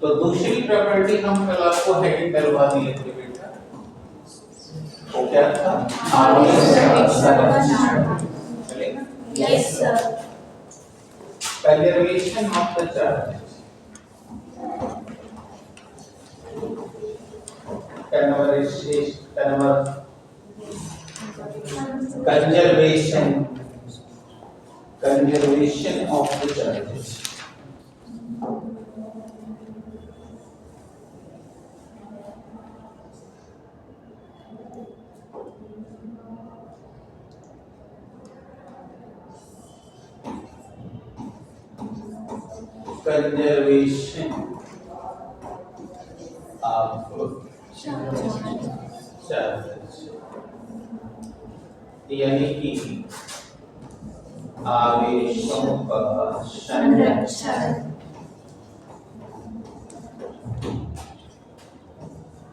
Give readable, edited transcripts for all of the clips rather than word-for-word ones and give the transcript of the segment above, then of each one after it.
तो दूसरी प्रॉपर्टी हम कल आपको हेडिंग करवा दिए थे बेटा, वो क्या था? चलेगा? Yes sir. Conservation of the charges, conservation of the charges. Conservation of charges, यानी कि आवेशों का संरक्षण।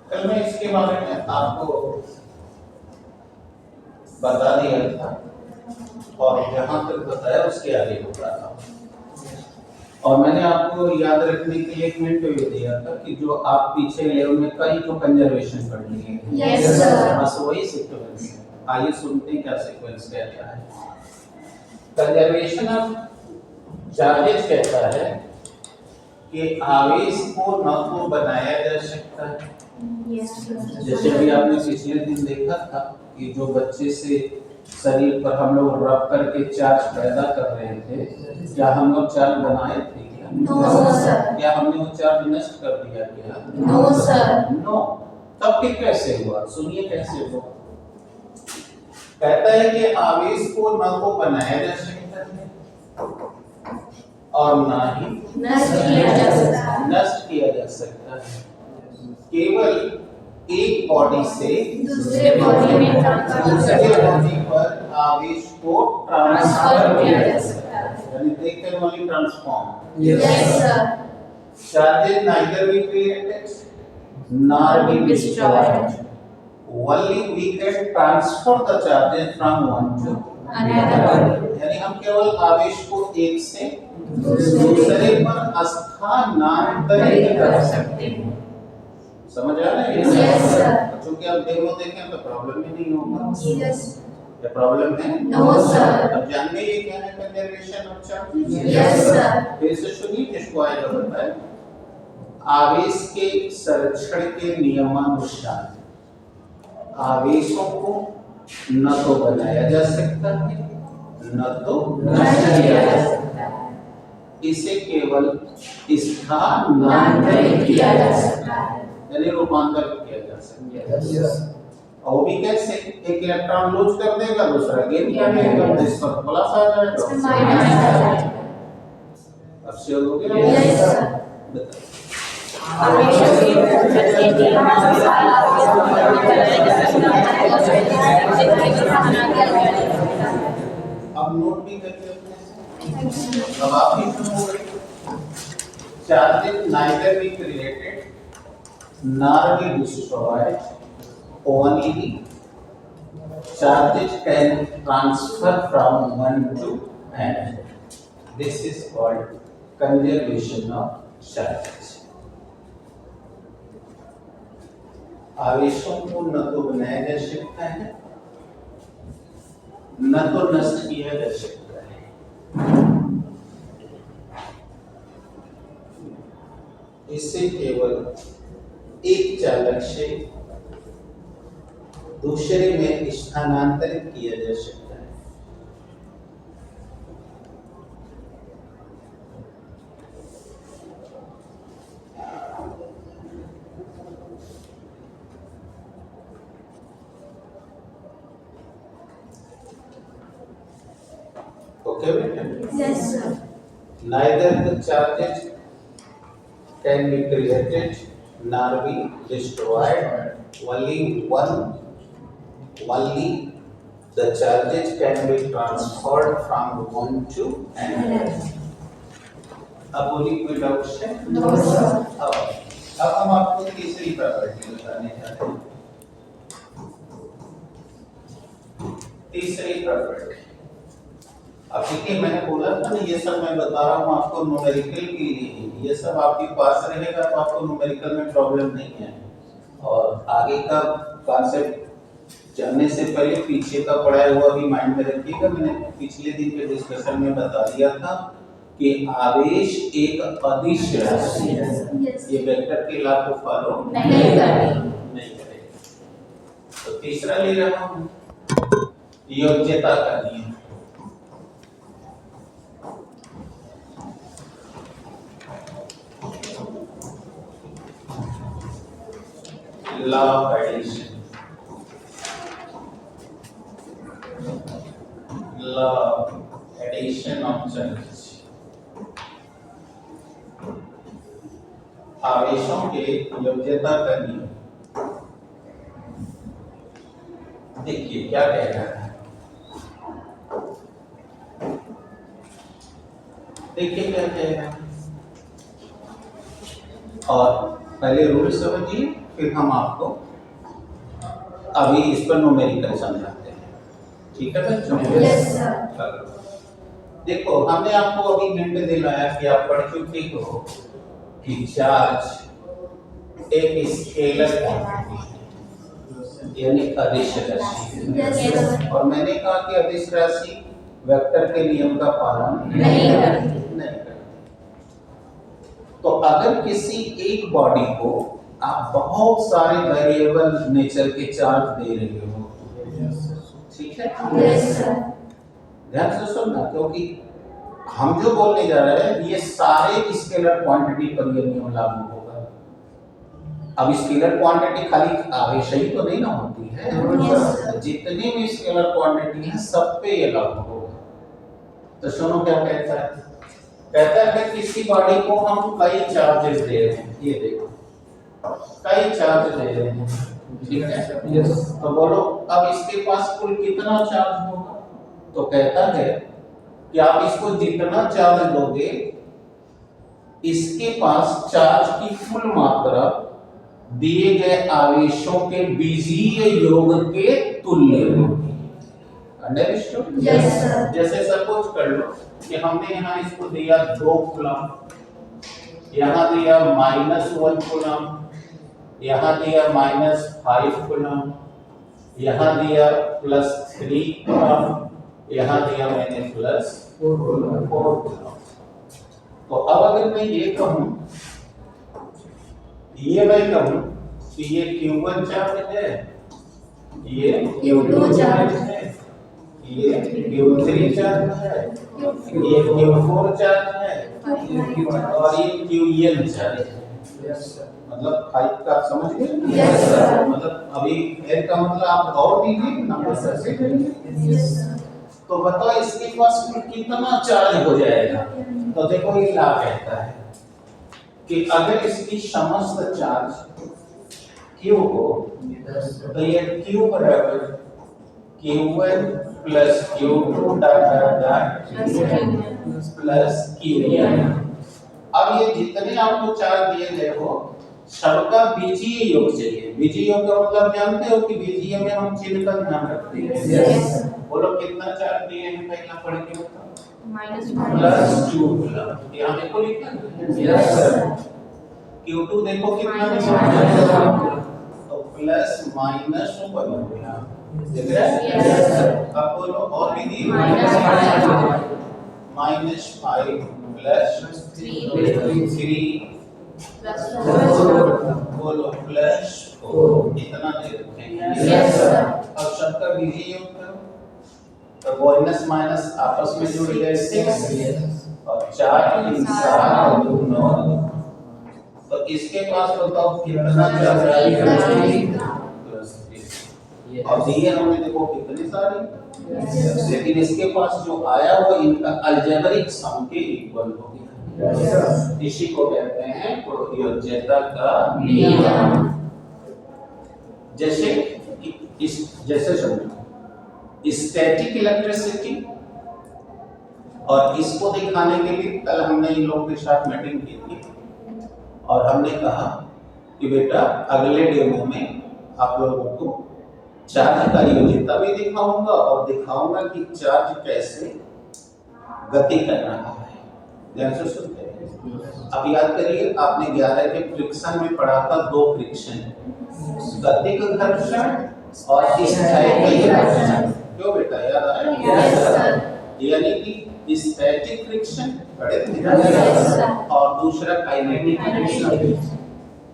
कल मैं इसके बारे में आपको बता दिया था और जहां तक बताया उसके आगे बता रहा हूं। और मैंने आपको याद रखने के लिए एक मिनट ये दिया था कि जो आप पीछे लेवल में कई तो कंजर्वेशन पढ़ लिए। Yes sir. बस वही सीक्वेंस है। आइए सुनते हैं क्या सीक्वेंस क्या है। कंजर्वेशन ऑफ चार्जेस कहता है कि आवेश को न तो बनाया जा सकता है, जैसे भी आपने पिछले दिन देखा था कि जो बच्चे से शरीर पर हम लोग रब करके चार्ज पैदा कर रहे थे, क्या हम लोग चार्ज बनाए थे क्या? No sir. क्या हमने वो चार्ज नष्ट कर दिया क्या? No sir. नो। तब फिर कैसे हुआ? सुनिए कैसे हुआ। कहता है कि आवेश को न तो बनाया जा सकता है और न ही नष्ट किया जा सकता है। केवल एक बॉडी से दूसरे बॉडी में दूसरे बॉडी पर आवेश को ट्रांसफर किया जा सकता है, यानी they can only transform. Yes sir. Charges neither be created nor be destroyed. Only we can transfer the charges from one to another. यानी हम केवल आवेश को एक से दूसरे पर स्थानांतरित कर सकते हैं। समझ आ रहा है? Yes sir. क्योंकि आप डेमो देखें तो प्रॉब्लम ही नहीं होगा। यस। क्या प्रॉब्लम है? No sir. अब जानते ये क्या है conservation of charges? Yes sir. फिर से सुनिए किसको आएगा बताएं। आवेश के संरक्षण के नियमानुसार आवेशों को न तो बनाया जा सकता है न तो नष्ट किया जा सकता है, इसे केवल स्थानांतरित किया जा सकता है, यानी रूपांतरित किया जा सकता है। और भी कैसे? एक इलेक्ट्रॉन लूज कर देगा, दूसरा गेन कर देगा, इस पर प्लस आ जाएगा, माइनस आ जाएगा। अब श्योर हो गया? Yes sir. बताइए। अब नोट भी करके अपने अब आप ही सुनोगे। Charges neither be created nor be destroyed, only charges can transfer from one to another. This is called conservation of charges. आवेशों को न तो बनाया जा सकता है न तो नष्ट किया जा सकता है। इसे केवल एक चालक से दूसरे में स्थानांतरित किया जा सकता है। Okay, बेटा? Yes sir. Neither the charges can be created nor be destroyed. Only the charges can be transferred from one to another. अब बोली कोई डाउट है? No sir. अब हम आपको तीसरी प्रॉपर्टी बताने चाहते हैं। तीसरी प्रॉपर्टी अब देखिए मैंने बोला था ना, ये सब मैं बता रहा हूँ आपको न्यूमेरिकल के लिए, ये सब आपके पास रहेगा तो आपको न्यूमेरिकल में प्रॉब्लम नहीं है। और आगे का कॉन्सेप्ट जानने से पहले पीछे का पढ़ाया हुआ भी माइंड में रखिएगा। मैंने पिछले दिन के डिस्कशन में बता दिया था कि आवेश एक अदिश राशि है, ये वेक्टर के लॉ को फॉलो नहीं करेगा। नहीं करेगा। तो तीसरा ले रहा हूँ योग्यता का नियम। Law of addition, law of addition of charges. आवेशों के योग्यता का नियम देखिए क्या कह रहा है। देखिए क्या कह रहा है, और पहले रूल समझिए फिर हम आपको अभी इस पर न्यूमेरिकल समझाते हैं। ठीक है बच्चों? Yes, sir. चलो। देखो हमने आपको अभी हिंट दिलाया कि आप पढ़ चुके हो कि चार्ज एक स्केलर क्वांटिटी यानी अदिश राशि Yes, है। sir. और मैंने कहा कि अदिश राशि वेक्टर के नियम का पालन नहीं करती। नहीं करती। तो अगर किसी एक बॉडी को आप बहुत सारे वेरिएबल नेचर के चार्ज दे रहे हो, ठीक है? Yes, sir. ध्यान से सुनना, क्योंकि हम जो बोलने जा रहे हैं ये सारे स्केलर क्वांटिटी पर ये नियम लागू होगा। अब स्केलर क्वांटिटी खाली आवेश ही तो नहीं ना होती है, Yes, sir. जितनी भी स्केलर क्वांटिटी है सब पे ये लागू होगा। तो सुनो क्या कहता है, कहता है किसी बॉडी को हम कई चार्जेस दे रहे हैं, ये देखो कई चार्ज दे रहे हैं, ठीक है? यस। तो बोलो अब इसके पास कुल कितना चार्ज होगा? तो कहता है कि आप इसको जितना चार्ज दोगे इसके पास चार्ज की कुल मात्रा दिए गए आवेशों के बीजीय योग के तुल्य होगी। अंडरस्टूड? Yes, sir. जैसे सपोज कर लो कि हमने यहाँ इसको दिया 2 कूलम, यहाँ दिया -1 कूलम, यहाँ दिया -5 कूलम, यहाँ दिया +3 कूलम, यहाँ दिया मैंने +4 कूलम। तो अब अगर मैं ये कहूँ, ये मैं कहूँ कि ये Q1 चार्ज है, ये Q2 चार्ज है, ये Q3 चार्ज है, ये Q4 चार्ज है और ये Qn चार्ज है। मतलब 5 का आप समझ गए? Yes, sir. मतलब अभी n का मतलब आप और दीजिए नंबर से करेंगे। Yes, sir. तो बताओ इसके पास कुल कितना चार्ज हो जाएगा? तो देखो ये क्या कहता है कि अगर इसकी समस्त चार्ज Q हो तो ये Q बराबर Q1 plus Q2 plus Qn। अब ये जितने आपको चार्ज दिए गए हो सबका बीजीय योग चाहिए। बीजीय योग का मतलब जानते हो कि बीजीय में हम चिन्ह का ध्यान रखते हैं। Yes. बोलो कितना चार्ज दिए हैं पहला पढ़ के बताओ। -1. +2 कूलम, यहाँ देखो लिखा है। Yes, sir. Q2 देखो कितना -1. तो प्लस माइनस ऊपर हो गया, देख रहे हैं? Yes, sir. अब बोलो और भी दिए -5. -5 प्लस 3 बोलो +4 इतना दे रखे हैं। Yes, sir. अब सबका बीजीय योग करो तो माइनस माइनस आपस में जुड़ गए 6 और 4 3 7 2 9। तो इसके पास बताओ कितना चार्ज आएगा? +3। और दिए हमने देखो कितने सारे, लेकिन इसके पास जो आया वो इनका अलजेब्रिक सम के इक्वल हो गया। इसी को कहते हैं प्रयोज्यता का नियम। जैसे समझो स्टैटिक इलेक्ट्रिसिटी, और इसको दिखाने के लिए कल हमने इन लोगों के साथ मीटिंग की थी और हमने कहा कि बेटा अगले डेमो में आप लोगों को चार्ज का योग्यता भी दिखाऊंगा और दिखाऊंगा कि चार्ज कैसे गति कर रहा है। ध्यान से सुनते हैं। अब याद करिए, आपने 11 के फ्रिक्शन में पढ़ा था 2 फ्रिक्शन, गतिक घर्षण और स्थैतिक घर्षण। क्यों बेटा, याद आया? Yes, sir. यानी कि स्टैटिक फ्रिक्शन पढ़े थे Yes, sir. और दूसरा काइनेटिक फ्रिक्शन।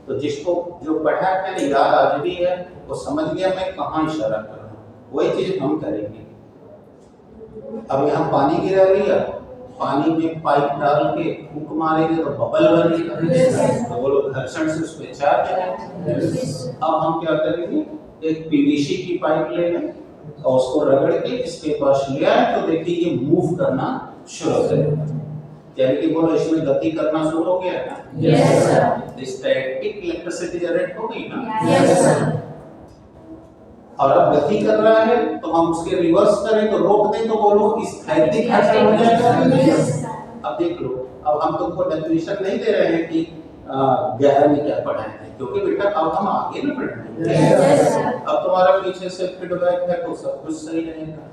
तो जिसको जो पढ़ा है याद आज भी है, वो समझ गया मैं कहाँ इशारा कर रहा हूँ। वही चीज हम करेंगे। अब यहाँ पानी गिरा लिया, पानी में पाइप डाल के फूंक मारेंगे तो बबल बनेगा, तो वो लोग घर्षण से उसमें चार्ज है। अब हम क्या करेंगे, एक पीवीसी की पाइप लेंगे और उसको रगड़ के इसके पास ले आए तो देखिए ये मूव करना शुरू करेगा, यानी कि बोलो इसमें गति करना शुरू हो गया ना। Yes, sir. Static electricity generate हो गई ना। Yes, sir. और अब गति कर रहा है तो हम उसके रिवर्स करें तो रोक दें तो बोलो स्थैतिक घर्षण हो जाएगा। Yes, sir. अब देख लो, अब हम तुमको डेफिनेशन नहीं दे रहे हैं कि 11 में क्या पढ़ाए थे, क्योंकि बेटा अब हम आगे ना पढ़ रहे हैं। Yes, sir. अब तुम्हारा पीछे से फीडबैक है तो सब कुछ सही रहेगा,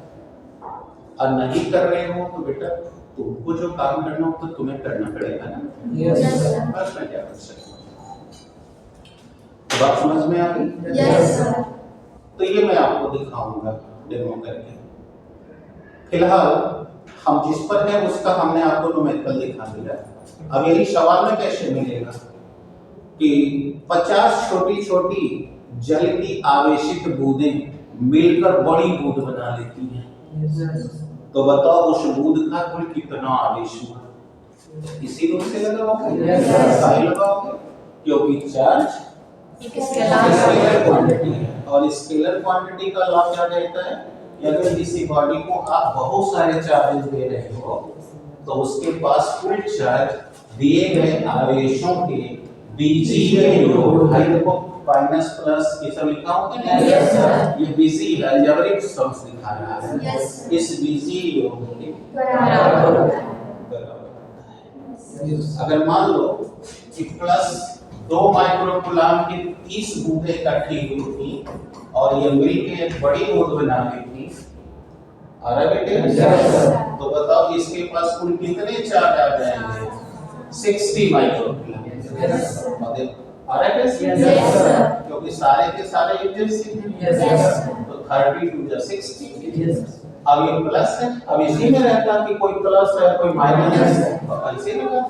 और नहीं कर रहे हो तो बेटा तुमको जो काम करना हो तो तुम्हें करना पड़ेगा ना। Yes, sir. बस मैं क्या कर सकता हूँ। बात समझ में आ गई? Yes, sir. तो ये मैं आपको दिखाऊंगा डेमो करके। फिलहाल हम जिस पर है उसका हमने आपको न्यूमेरिकल दिखा दिया। अब यही सवाल में कैसे मिलेगा कि 50 छोटी छोटी जल की आवेशित बूंदें मिलकर बड़ी बूंद बना लेती हैं। तो बताओ उस बूंद का कुल कितना आवेश हुआ? इसी रूप से लगाओगे? Yes, sir. साई लगाओगे, क्योंकि चार्ज स्केलर क्वांटिटी है, और स्केलर क्वांटिटी का लॉ क्या कहता है कि अगर किसी बॉडी को आप बहुत सारे चार्जेस दे रहे हो तो उसके पास कुल चार्ज दिए गए आवेशों के बीजीय योग, भाई देखो माइनस प्लस ये सब लिखा होगा ना। Yes, sir. ये बीजी अलजेब्रिक सम्स दिखा रहा है। Yes, sir. इस बीजीय योग के बराबर होता है। अगर मान लो कि प्लस 2 माइक्रोकूलम की 30 बूंदें इकट्ठी हुई थी और ये मिलके एक बड़ी बूंद बना ली थी, आ रहा बेटे? तो बताओ इसके पास कुल कितने चार्ज आ जाएंगे? 60 माइक्रोकूलम। और देखो आ रहा है कैसे? Yes, sir. क्योंकि सारे के सारे इंटेंसिटी हैं। Yes, sir. तो 30 to 60। अब ये प्लस है, अब इसी में रहता कि कोई प्लस है कोई माइनस है, तो ऐसे लगा।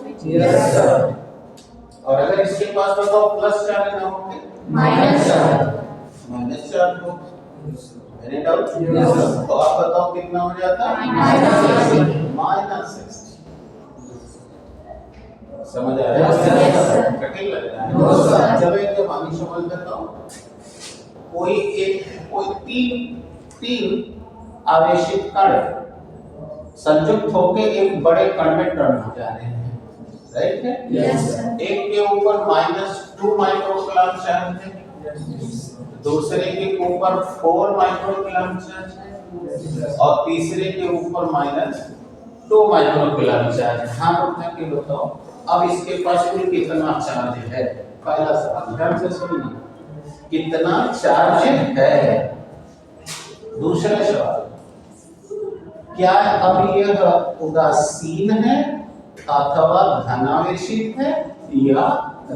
और अगर इसके पास बताओ प्लस चार्ज ना होंगे, माइनस चार्ज हो, एनी डाउट? तो आप बताओ कितना हो जाता है? -60। समझ आ रहा है? Yes, sir. कठिन लग रहा No, sir. है? जब एक जवानी समझ लेता हूँ, कोई तीन आवेशित कण संयुक्त होकर एक बड़े कण में टर्न हो जा रहे हैं, राइट है? Yes, sir. एक के ऊपर -2 माइक्रोकूलम चार्ज है, दूसरे के ऊपर 4 माइक्रोकूलम चार्ज है, और तीसरे के ऊपर -2 माइक्रोकूलम चार्ज है। हाँ उठा के बताओ अब इसके पास कुल कितना चार्ज है? पहला सवाल ध्यान से सुनिए, कितना चार्ज है? दूसरा सवाल, क्या अब यह उदासीन है अथवा धनावेशित है या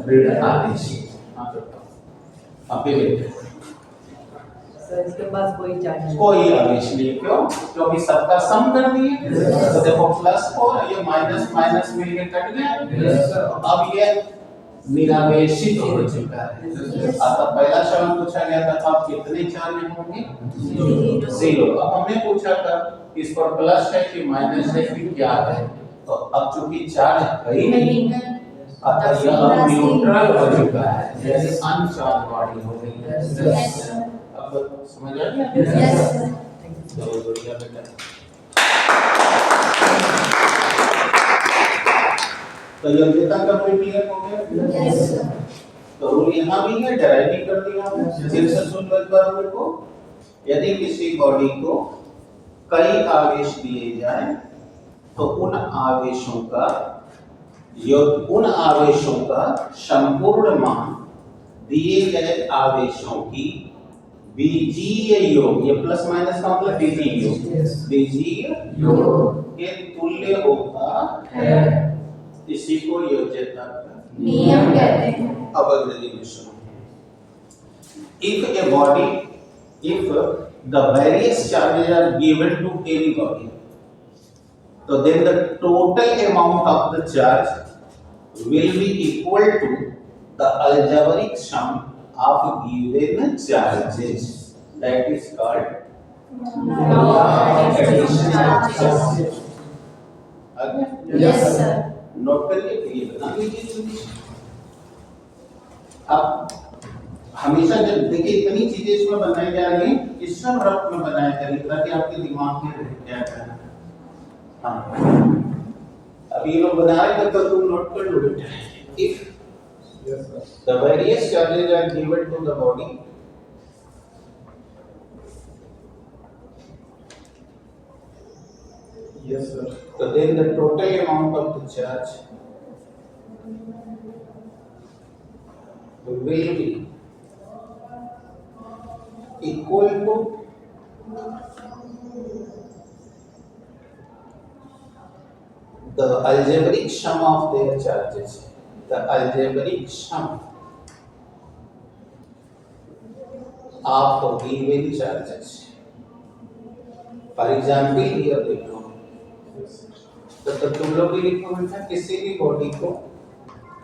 ऋण आवेशित? हाँ बताओ। आप ये सर इसके पास कोई चार्ज नहीं। कोई आवेश नहीं, क्यों? क्योंकि सबका सम कर दिए। तो देखो +4 ये माइनस माइनस मिलके कट गया, अब ये निरावेशित हो चुका है। अब पहला सवाल पूछा गया था अब कितने चार्ज होंगे? 0। अब हमने पूछा था इस पर प्लस है कि माइनस है कि क्या है, तो अब चूंकि चार्ज ही नहीं है अतः यह न्यूट्रल हो चुका है, यानी अनचार्ज बॉडी हो गई है। Yes, sir. अब समझ आ गया? Yes, sir. बहुत बढ़िया बेटा। तो योग्यता का कोई क्लियर हो गया? Yes, sir. तो रूल यहाँ भी है, डेराइव भी कर दिया हमने। फिर से सुन लो एक बार रूल को। यदि किसी बॉडी को कई आवेश दिए जाएं तो उन आवेशों का संपूर्ण मान दिए गए आवेशों की बीजीय योग, ये प्लस माइनस का मतलब बीजीय योग, बीजीय योग के तुल्य होता है। इसी को योज्यता का नियम कहते हैं। अब अंग्रेजी में सुनो। If a body, if the various charges are given to any body, so then the total amount of the charge will be equal to the algebraic sum of given charges. That is called Law of addition charges. Yes, sir. Note करिए तो ये बना लीजिए। अब हमेशा जब देखिए इतनी चीजें इसमें बनाई जा रही हैं, इस सब रफ में बनाया करिए ताकि आपके दिमाग में रहे क्या करना है। हाँ, अभी लोग बना रहे हैं तो तुम नोट कर लो बेटा। If the various charges are given to the body, Yes, sir. so then the total amount of the charge will be equal to the algebraic sum of their charges. The algebraic sum of given charges. For example, here देखो, तो तुम लोग भी लिखो बेटा, किसी भी body को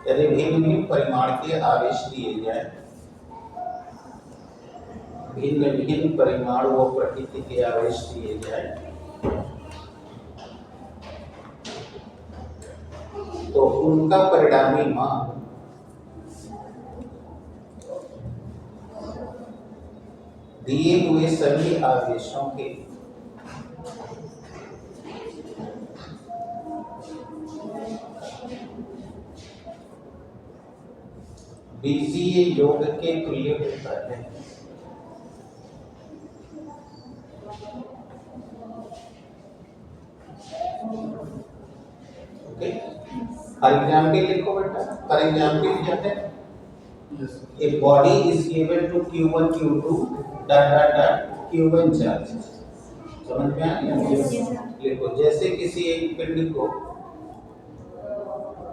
यदि भिन्न भिन्न परिमाण के आवेश दिए जाए, भिन्न भिन्न परिमाण व प्रकृति के आवेश दिए जाए, तो उनका परिणामी मान दिए हुए सभी आवेशों के बीजीय योग के तुल्य होता है। ओके, फॉर एग्जाम्पल लिखो बेटा। फॉर एग्जाम्पल क्या है? Yes, sir. A body is given to Q1, Q2, dot dot dot Q1 charges. समझ में आ गया? Yes, sir. लिखो, जैसे किसी एक पिंड को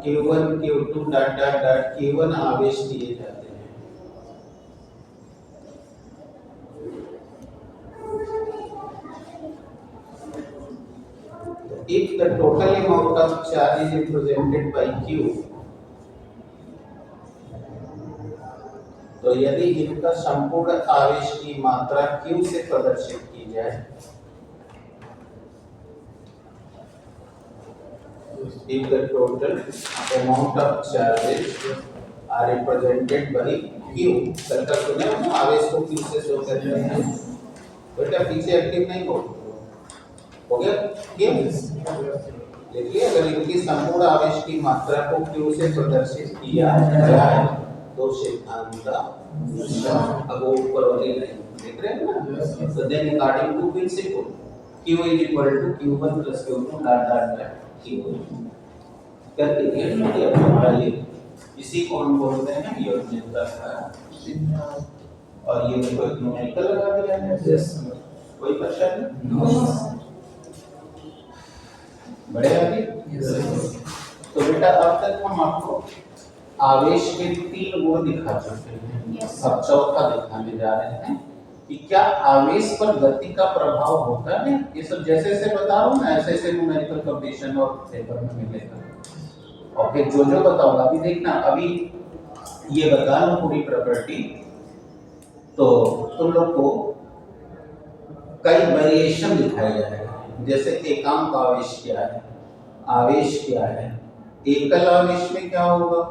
Q1, Q2, dot dot dot Q1 आवेश दिए जाते हैं। If the total amount of charge is represented by Q, तो यदि इनका संपूर्ण आवेश की मात्रा Q से प्रदर्शित की जाए, if the total amount of charges are represented by Q, कल का सुने हो ना, आवेश को Q से शो करते हैं। बेटा पीछे एक्टिव नहीं हो गया? क्यों? देखिए, अगर इनकी संपूर्ण आवेश की मात्रा को Q से प्रदर्शित किया जाए तो सिद्धांत अब ऊपर वाली लाइन देख रहे हैं ना? तो then according to principle Q is equal to Q1 plus Q2 dot dot dot Q1 करके ये नहीं है हमारा ये, इसी को हम बोलते हैं योज्यता का। और ये देखो एक न्यूमेरिकल लगा दिया है। Yes, sir. कोई परेशानी? No. बड़े आगे? Yes, sir. तो बेटा अब तक हम आपको आवेश के 3 गुण दिखा चुके हैं। Yes. अब चौथा दिखाने जा रहे हैं कि क्या आवेश पर गति का प्रभाव होता है। ये सब जैसे जैसे बता रहा हूँ ना, ऐसे ऐसे न्यूमेरिकल कंडीशन और पेपर में मिलेगा। और फिर जो जो बताऊंगा अभी देखना, अभी ये बता लो पूरी प्रॉपर्टी, तो तुम लोग को कई वेरिएशन दिखाए जाएगा। जैसे एकांक आवेश क्या है, आवेश क्या है, एकल आवेश में क्या होगा,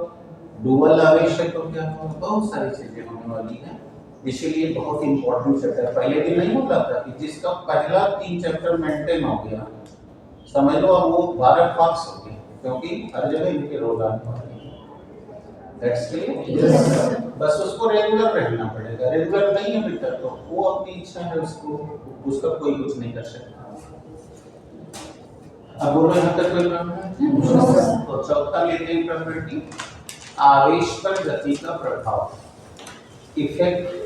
डुअल आवेश है तो क्या होगा, बहुत सारी चीजें होने वाली हैं। इसीलिए बहुत इंपॉर्टेंट चैप्टर, पहले दिन नहीं होता था कि जिसका पहला 3 चैप्टर मेंटेन हो गया, समझ लो अब वो 12 पास हो गए, क्योंकि हर जगह इनके रोल आने वाले हैं। That's clear? Yes, sir. बस उसको रेगुलर रहना पड़ेगा। रेगुलर नहीं है बेटा तो वो अपनी इच्छा है, उसको उसका कोई कुछ नहीं कर सकता। अब बोलो यहाँ तक कोई प्रॉब्लम है? तो चौथा लेते हैं प्रॉपर्टी, आवेश पर गति का प्रभाव, effect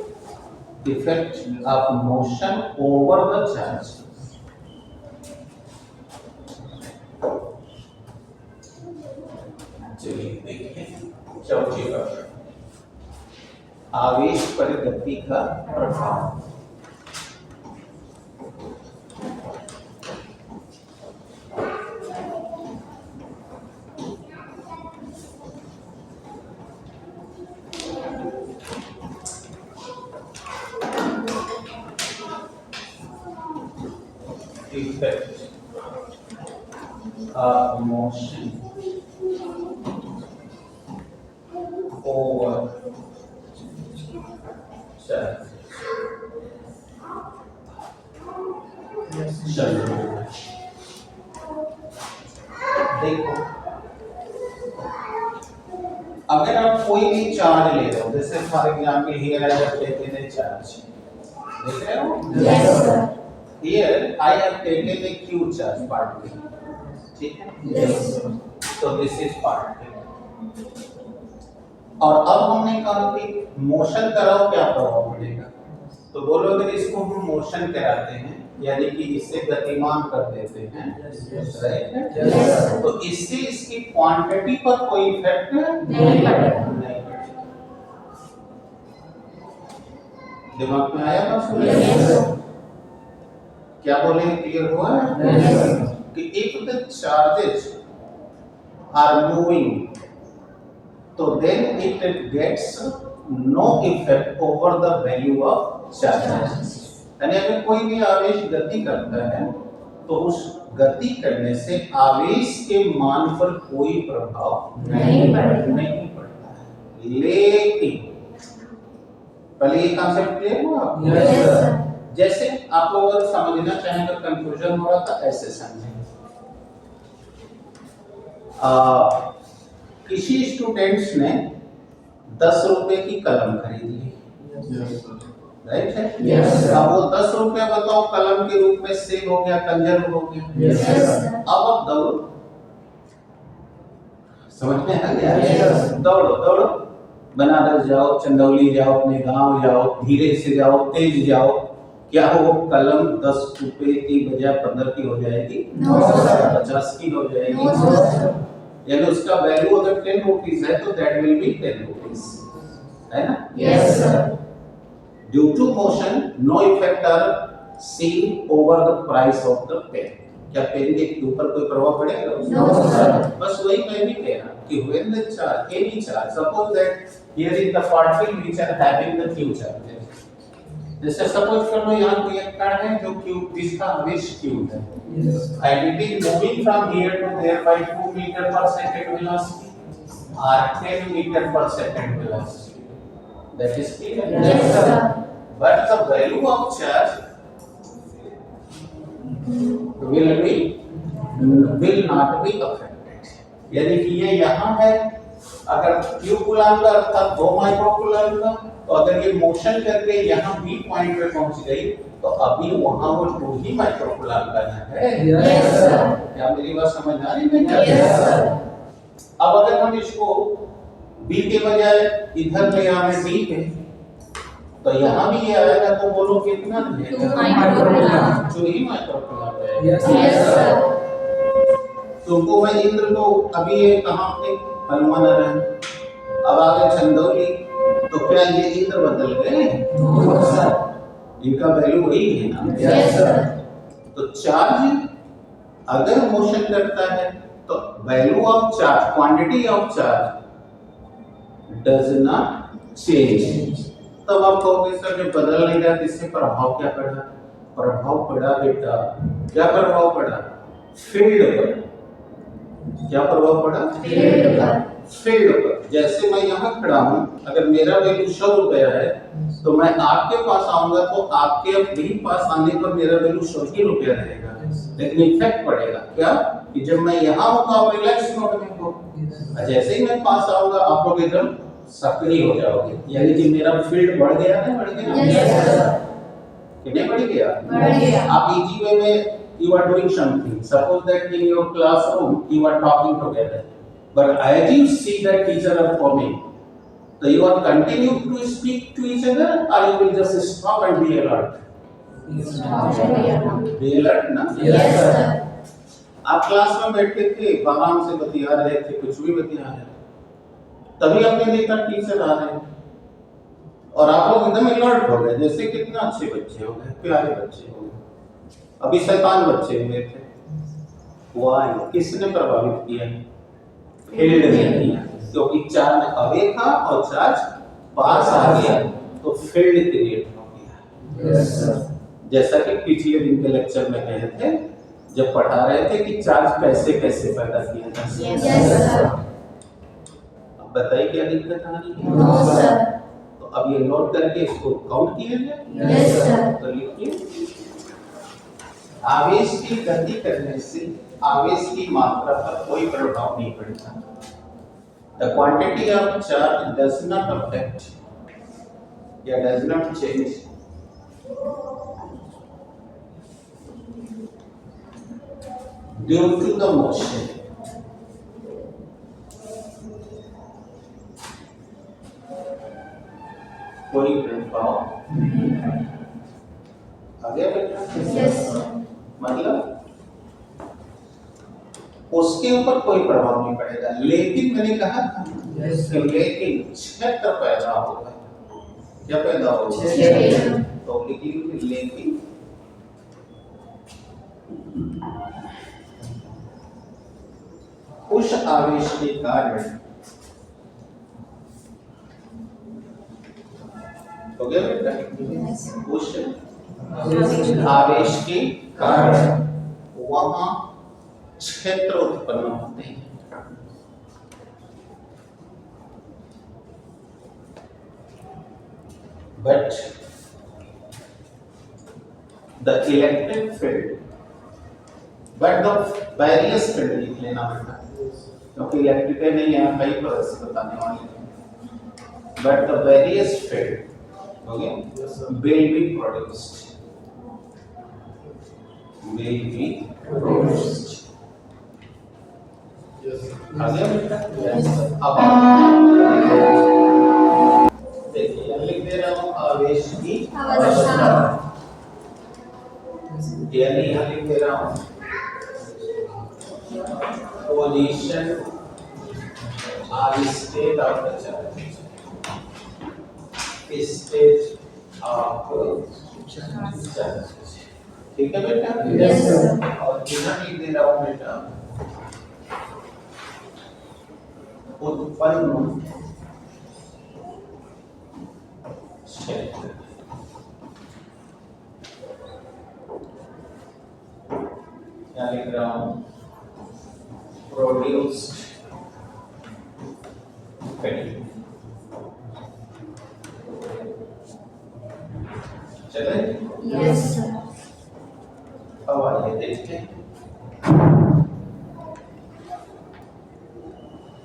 of motion over the charge. चलिए देखिए चौथे प्रश्न, आवेश पर गति का प्रभाव। Effect motion over charge. चलो देखो, अगर आप कोई भी चार्ज ले रहे हो, जैसे for example here I have taken a charge, देख रहे हो? Yes, sir. Here I have taken a Q charge part B, ठीक है? Yes. So this is part B. और अब हमने कहा कि मोशन कराओ क्या प्रभाव पड़ेगा, तो बोलो अगर इसको हम मोशन कराते हैं यानी कि इसे गतिमान कर देते हैं, राइट? Yes. तो इससे इसकी क्वांटिटी पर कोई इफेक्ट नहीं पड़ेगा। नहीं पड़ेगा। दिमाग में आया बात सुन? Yes. क्या बोले, क्लियर हुआ? Yes. कि if the charges are moving, तो then it gets no effect over the value of charges. यानी अगर कोई भी आवेश गति करता है तो उस गति करने से आवेश के मान पर कोई प्रभाव नहीं पड़ेगा। नहीं पड़ता है। लेकिन पहले ये कॉन्सेप्ट क्लियर हुआ? Yes, sir. जैसे आप लोग अगर समझना चाहें तो कंफ्यूजन हो रहा था, ऐसे समझें। किसी स्टूडेंट्स ने 10 रुपए की कलम खरीद ली, राइट है? Yes, sir. अब वो 10 रुपया बताओ कलम के रूप में सेव हो गया, कंजर्व हो गया। Yes, sir. अब आप दौड़ो, समझ में आ गया? Yes. दौड़ो दौड़ो, बनारस जाओ, चंदौली जाओ, अपने गांव जाओ, धीरे से जाओ, तेज जाओ, क्या वो कलम 10 रुपए की बजाय 15 की हो जाएगी? No, sir. 50 की हो जाएगी? No, sir. यानी उसका वैल्यू अगर 10 रुपीस है तो दैट विल बी 10 रुपीस, है ना? Yes, sir. Due to motion, no effect are seen over the price of the pen. क्या पेन के ऊपर कोई प्रभाव पड़ेगा? No, sir. बस वही मैं भी कह रहा हूँ कि when the charge, any charge, suppose that here is the particle which are having the Q charges. जैसे सपोज कर लो यहाँ कोई एक कार है जो Q, जिसका आवेश Q है, and it is moving from here to there by 2 meter per second velocity or 10 meter per second velocity. That is clear? Yes, sir. But the value of charge will not be affected. यानी कि ये यहाँ है, अगर Q coulomb का अर्थात 2 micro coulomb का, तो अगर ये मोशन करके यहाँ B पॉइंट पे पहुंच गई तो अभी वहाँ वो 2 ही माइक्रो कूलम का है। Yes, sir. क्या मेरी बात समझ आ रही है? Yes, sir. अब अगर हम इसको B के बजाय इधर ले आए D पे, तो यहाँ भी ये आएगा तो बोलो कितना है? 2 माइक्रोकूलम। 2 ही माइक्रोकूलम है। Yes, sir. तुमको मैं इंद्र को अभी ये कहाँ पे हनुमान है, अब आगे चंदौली, तो क्या ये इंद्र बदल गए? No, sir. इनका वैल्यू वही है ना? Yes, sir. तो चार्ज अगर मोशन करता है तो value of charge, quantity of charge does not change. तब आप कहोगे सर जो बदल नहीं रहा, इससे प्रभाव क्या पड़ा? प्रभाव पड़ा बेटा, क्या प्रभाव पड़ा? फील्ड पर। क्या प्रभाव पड़ा? फील्ड पर। फील्ड पर। जैसे मैं यहाँ खड़ा हूँ, अगर मेरा वैल्यू 100 रुपया है तो मैं आपके पास आऊंगा तो आपके मेरे पास आने पर मेरा वैल्यू 100 ही रुपया रहेगा, लेकिन इफेक्ट पड़ेगा क्या कि जब मैं यहाँ हूँ तो आप रिलैक्स मोड में हो, जैसे ही मैं पास आऊंगा आप लोग एकदम सक्रिय हो जाओगे, यानी कि मेरा फील्ड बढ़ गया है, बढ़ गया? Yes, sir. कितने बढ़ गया? बढ़ गया। आप इजी वे में you are doing something, suppose that in your classroom you are talking together, but as you see that teacher are coming, so you are continue to speak to each other or you will just stop and be alert? Be alert ना? Yes, sir. आप class में बैठे थे, आराम से बतिया रहे थे, कुछ भी बतिया रहे, तभी आपने देखा टीचर आ रहे हैं और आप लोग एकदम अलर्ट हो गए, जैसे कितना अच्छे बच्चे हो गए, प्यारे बच्चे हो गए। अभी शैतान बच्चे हुए थे, वाई किसने प्रभावित किया? फील्ड ने किया, क्योंकि चार्ज अवे था और चार्ज पास आ गया तो फील्ड क्रिएट हो गया। Yes sir. जैसा कि पिछले दिन के लेक्चर में कहे थे जब पढ़ा रहे थे कि चार्ज कैसे कैसे पैदा किया जा सकता है। Yes sir. अब बताइए क्या दिक्कत आ रही है? No sir. तो अब ये नोट करके इसको काउंट किया जाए। Yes sir. तो लिखिए, आवेश की गति करने से आवेश की मात्रा पर कोई प्रभाव नहीं पड़ता। The quantity of charge does not affect या does not change due to the motion. कोई प्रभाव आ गया बेटा? Yes sir. मतलब उसके ऊपर कोई प्रभाव नहीं पड़ेगा, लेकिन मैंने कहा था यस कि लेकिन क्षेत्र पैदा होगा। क्या पैदा होगा? क्षेत्र। तो लिखिए लेकिन उस आवेश के कारण हो गया बेटा? उस आवेश के कारण वहां क्षेत्र उत्पन्न होते हैं। But the electric field, but the various field लिख लेना बेटा, क्योंकि इलेक्ट्रिक नहीं है, कई तरह से बताने वाले हैं। But the various field, okay, will be produced. Will be produced. आ गया बेटा? अब देखिए यहाँ लिख दे रहा हूँ आवेश की अवस्था। यानी यहाँ लिख दे रहा हूँ पोजीशन और state of the charge, state of charge. ठीक है बेटा? Yes sir. और यहाँ लिख दे रहा हूँ बेटा उत्पन्न क्षेत्र। क्या लिख रहा हूं? Produced field. चले? Yes sir. अब आइए देखते हैं।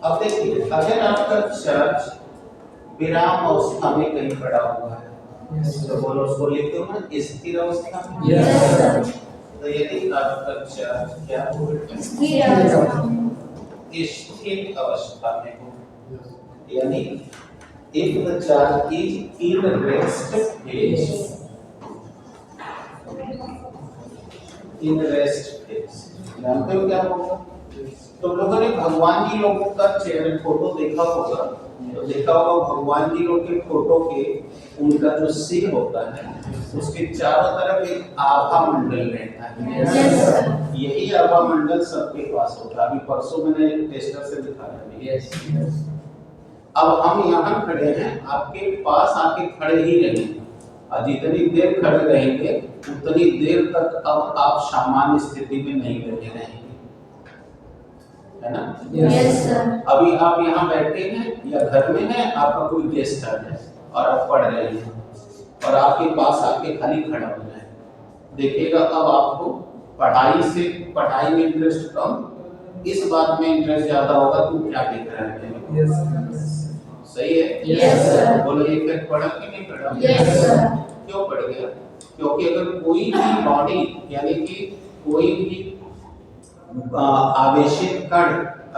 अब देखिए अगर आपका चार्ज विराम अवस्था में कहीं पड़ा हुआ है तो बोलो उसको लिख दो ना स्थिर अवस्था में। Yes sir. तो यदि आपका चार्ज क्या हो? स्थिर अवस्था में। स्थिर अवस्था में हो, यानी if the charge is in rest phase, in rest phase, जानते हो क्या होगा? तो लोगों ने भगवान जी लोगों का चेहरे फोटो देखा होगा, तो देखा होगा भगवान जी लोग के फोटो के उनका जो सिर होता है उसके चारों तरफ एक आभा मंडल रहता है। Yes sir. यही आभा मंडल सबके पास होता है। अभी परसों मैंने एक टेस्टर से दिखाया। यस अब हम यहाँ खड़े हैं, आपके पास आके खड़े ही रहेंगे और जितनी देर खड़े रहेंगे उतनी देर तक अब आप सामान्य स्थिति में नहीं बने रहेंगे, है ना? Yes sir. अभी आप यहाँ बैठे हैं या घर में हैं, आपका कोई गेस्ट आ जाए और आप पढ़ रहे हैं और आपके पास आके खाली खड़ा हो जाए, देखिएगा अब आपको पढ़ाई में इंटरेस्ट कम, इस बात में इंटरेस्ट ज्यादा होगा। तू क्या देख रहा है? सही है? Yes sir. बोलो ये फिर पढ़ा कि नहीं पढ़ा? Yes sir. क्यों पढ़ गया? क्योंकि अगर कोई भी बॉडी यानी कि कोई भी आवेशित कण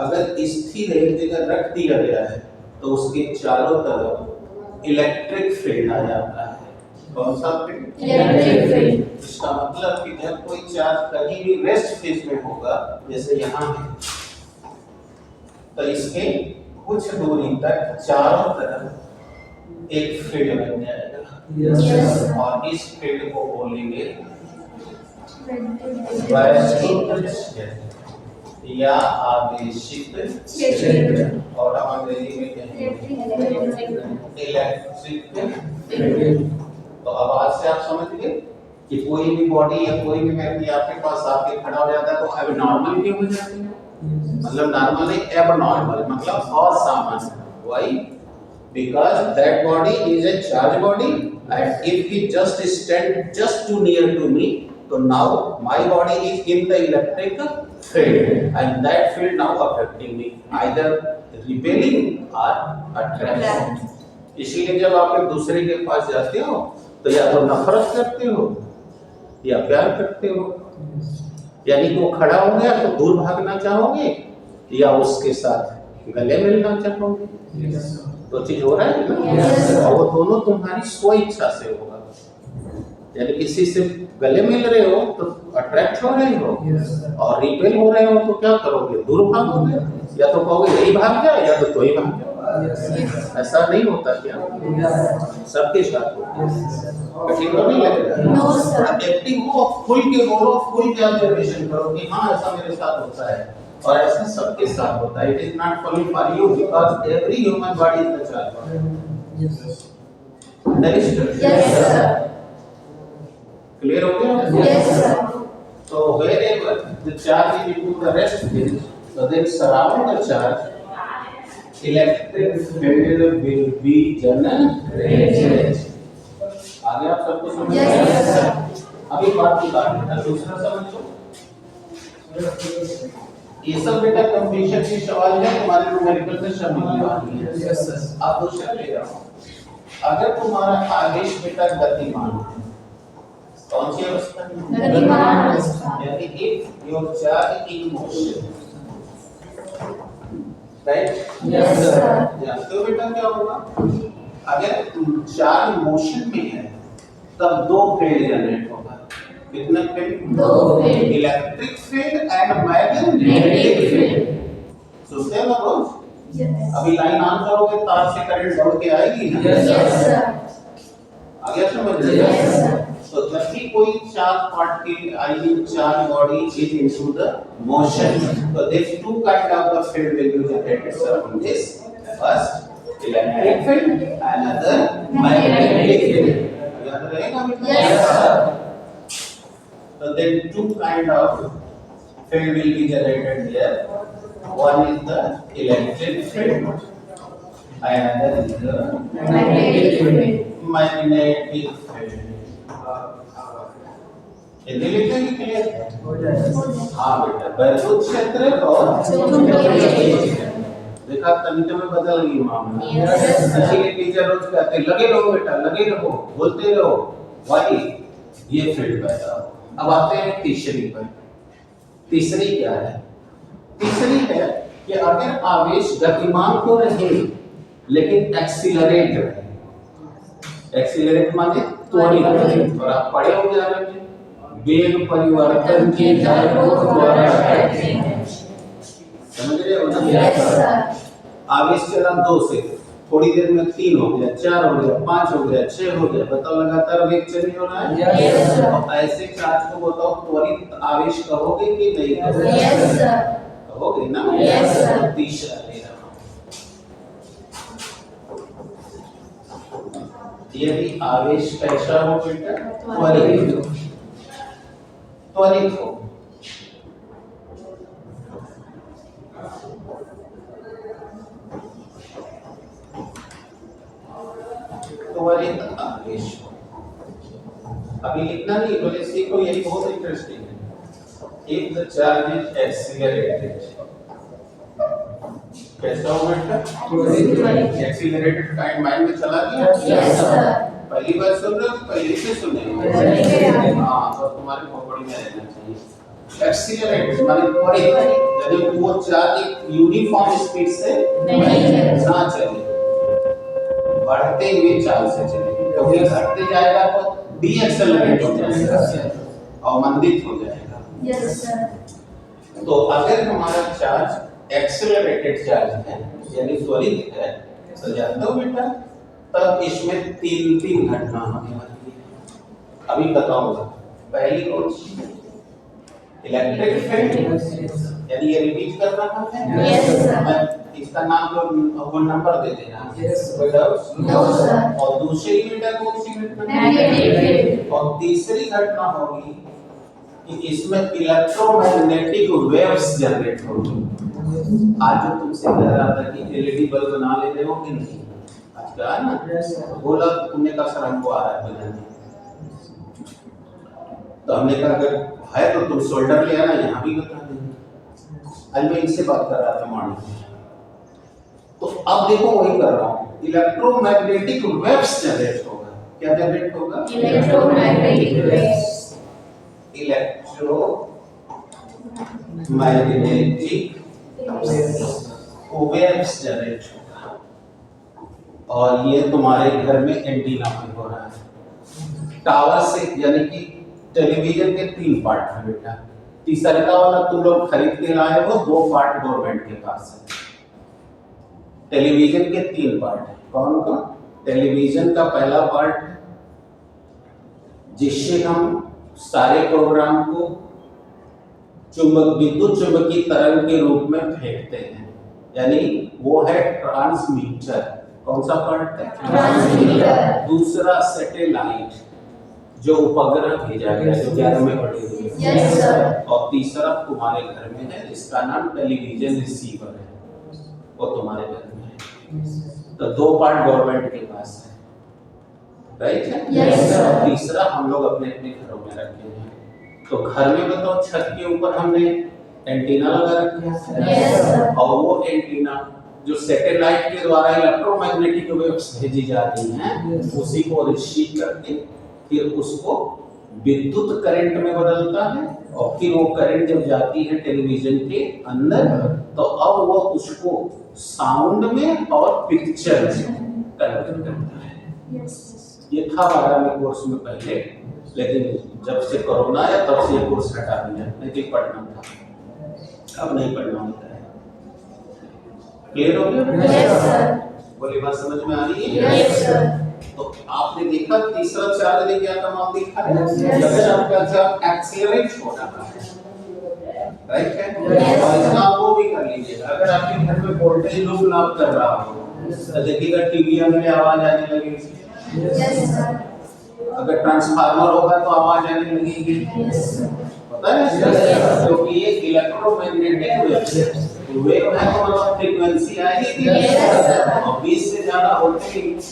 अगर स्थिर एक जगह रख दिया गया है तो उसके चारों तरफ इलेक्ट्रिक फील्ड आ जाता है। कौन सा फील्ड? Electric field. इसका मतलब कि जब कोई चार्ज कहीं भी रेस्ट फेज में होगा, जैसे यहाँ है, तो इसके कुछ दूरी तक चारों तरफ एक फील्ड बन जाएगा Yes. और इस फील्ड को बोलेंगे वैद्युत क्षेत्र या आवेशित क्षेत्र। और हम अंग्रेजी में कहेंगे इलेक्ट्रिक। तो अब आज से आप समझ गए कि कोई भी बॉडी या कोई भी व्यक्ति आपके पास आके खड़ा हो जाता है तो अब नॉर्मल क्यों हो जाती है? मतलब नॉर्मल नहीं, एबनॉर्मल मतलब असामान्य। Why? Because that body is a charge body and if he just stand just too near to me, so now my body is in the electric field and that field now affecting me either repelling or attracting. इसलिए जब आप एक दूसरे के पास जाते हो तो या तो नफरत करते हो या प्यार करते हो। यानी वो खड़ा हो गया तो दूर भागना चाहोगे या उसके साथ गले मिलना चाहोगे। तो चीज हो रहा है ना। Yes. और वो दोनों तुम्हारी स्व इच्छा से होगा। यानी किसी से गले मिल रहे हो तो अट्रैक्ट हो रहे हो और रिपेल हो रहे हो तो क्या करोगे? दूर भागोगे या तो कहोगे यही भाग जाए या तो ही भाग जाए। ऐसा नहीं होता क्या? सबके साथ होता है। कठिन तो नहीं लगेगा? No, sir. एक्टिव हो, खुल के बोलो, खुल के ऑब्जर्वेशन करो कि हाँ ऐसा मेरे साथ होता है और ऐसा सबके साथ होता है। It is not only for you because every human body is the charge. Next Yes, sir. Clear हो गया? Yes, sir. So wherever the charge is into the rest field, so then surround the charge, electric field will be generated. आगे आप सबको समझ Yes, गए? sir. अभी बात की बात है दूसरा समझो। ये सब बेटा कंप्लीशन के सवाल है तुम्हारे न्यूमेरिकल से शामिल है। आप दूसरा ले जाओ। अगर तुम्हारा आवेश बेटा गतिमान है, कौन सी अवस्था? गतिमान अवस्था। यानी if your charge in motion, right? Yes, sir. जानते हो बेटा क्या होगा? अगर चार्ज मोशन में है तब दो फील्ड जनरेट होगा। कितना फील्ड? दो field. Electric field and magnetic Magnetic field. field. सुनते हो ना रोज? Yes. अभी लाइन ऑन करोगे तार से करंट दौड़ के आएगी ना? Yes, sir. आ गया समझ? Yes, sir. तो जब भी कोई charge particle I charge body is into the motion, so these two kind of the field will be generated surrounding this. First electric field, another magnetic field. याद रहेगा बेटा? Yes, sir. So then two kind of field will be generated here. One is the electric field, another is the Magnetic field. magnetic field. Hindi लिखने की clear है? हाँ बेटा, वैद्युत क्षेत्र और चुंबकीय क्षेत्र। देखा तनिक में बदल गई मामला। Yes, sir. इसीलिए टीचर रोज कहते हैं लगे रहो बेटा, लगे रहो, बोलते रहो, वाई ये फील्ड पैदा हो। अब आते हैं तीसरी पर। तीसरी क्या है? तीसरी है कि अगर आवेश गतिमान तो रहे लेकिन एक्सीलरेट रहे। एक्सीलरेट माने त्वरित। और आप पढ़े होंगे आगे में वेग परिवर्तन की दर को द्वारा कहते हैं। समझ रहे हो ना? Yes, sir. आवेश चला 2 से, थोड़ी देर में 3 हो गया, 4 हो गया, 5 हो गया, 6 हो गया। बताओ लगातार वेग चेंज हो रहा है? Yes, sir. तो ऐसे चार्ज को बताओ त्वरित आवेश कहोगे कि नहीं कहोगे? Yes, sir. कहोगे ना? Yes, sir. तीसरा ले रहा हूं। यदि आवेश कैसा हो बेटा? त्वरित। त्वरित हो। त्वरित आवेश हो। अभी लिखना नहीं, बोले सीखो, यही बहुत इंटरेस्टिंग है। If the charge is accelerated, कैसा हो बेटा? त्वरित। एक्सीलरेटेड टाइम माइंड में चला गया? Yes, sir. पहली बार सुन रहे हो कि पहले से सुने हो? पहले। हाँ, तो तुम्हारी खोपड़ी में रहना चाहिए। एक्सीलरेटेड माने त्वरित, यानी वो चार्ज एक यूनिफॉर्म स्पीड से नहीं ना चले, बढ़ते हुए चाल से चले। क्योंकि घटते जाएगा तो डी एक्सेलरेट हो जाएगा और मंदित हो जाएगा। Yes, sir. तो अगर हमारा चार्ज एक्सेलरेटेड चार्ज है यानी त्वरित है, तो जानते हो बेटा, तब इसमें तीन घटना होने वाली है। अभी बताऊंगा। पहली कौन सी? इलेक्ट्रिक फील्ड, यानी ये रिपीट करना है। Yes, sir. मैं इसका नाम वो नंबर दे देना। No, sir. और दूसरी घटना कौन सी घटना? Magnetic field. और तीसरी घटना होगी कि इसमें इलेक्ट्रोमैग्नेटिक वेव्स जनरेट होगी। आज जो तुमसे कह रहा था कि एलईडी बल्ब बना ले रहे हो कि नहीं, आज कहा ना, बोला तुमने कहा सर हमको आ रहा है बनाने, तो हमने कहा अगर है तो तुम सोल्डर ले आना, यहाँ भी बता देंगे। आज मैं इनसे बात कर रहा था मॉर्निंग, तो अब देखो वही कर रहा हूँ, इलेक्ट्रोमैग्नेटिक वेव्स जनरेट होगा। क्या जनरेट होगा? Electromagnetic waves. Electromagnetic waves generate होगा, और ये तुम्हारे घर में एंटीना पे हो रहा है। टावर से, यानी कि टेलीविजन के 3 पार्ट है बेटा। तीसरा वाला तुम लोग खरीद के लाए हो, 2 पार्ट गवर्नमेंट के पास है। टेलीविजन के 3 पार्ट है। कौन कौन? टेलीविजन का पहला पार्ट जिससे हम सारे प्रोग्राम को विद्युत चुंबकीय तरंग के रूप में फेंकते हैं, यानी वो है ट्रांसमीटर। कौन सा पार्ट है? Transmitter. दूसरा सैटेलाइट, जो उपग्रह भेजा गया, जो 11 में पढ़े हुए हैं। Yes, sir. और तीसरा तुम्हारे घर में है, जिसका नाम टेलीविजन रिसीवर है, वो तुम्हारे घर में है। तो 2 पार्ट गवर्नमेंट के पास है, राइट है? Yes, sir. और तीसरा हम लोग अपने अपने घरों में रखे हैं। तो घर में बताओ, छत के ऊपर हमने एंटीना लगा रखा है। Yes, sir. और वो एंटीना जो सैटेलाइट के द्वारा इलेक्ट्रोमैग्नेटिक वेव्स भेजी जा रही हैं, उसी को रिसीव करके फिर उसको विद्युत करंट में बदलता है, और फिर वो करंट जब जाती है टेलीविजन के अंदर, तो अब वो उसको साउंड में और पिक्चर में कन्वर्ट करता है। ये था 12वें कोर्स में पहले, लेकिन जब से कोरोना आया तब से ये कोर्स हटा दिया, नहीं तो पढ़ना था, अब नहीं पढ़ना होता है। क्लियर हो गया? Yes, sir. बोली बात समझ में आ रही है? Yes, sir. तो आपने देखा तीसरा चार्ज ने क्या कमाल दिखा है? Yes. अगर आपका चार्ज एक्सेलरेट हो रहा है, राइट है? Yes. और इसका आप वो भी कर लीजिएगा। अगर आपके घर में वोल्टेज लूप लाभ कर रहा हो, तो देखिएगा टीवी में आवाज आने लगेगी। Yes, sir. अगर ट्रांसफार्मर होगा तो आवाज आने लगेगी। Yes, sir. पता है? Yes. क्योंकि ये इलेक्ट्रोमैग्नेटिक वेव है, तो मतलब फ्रीक्वेंसी आएगी। Yes, sir. और 20 से ज्यादा वोल्टेज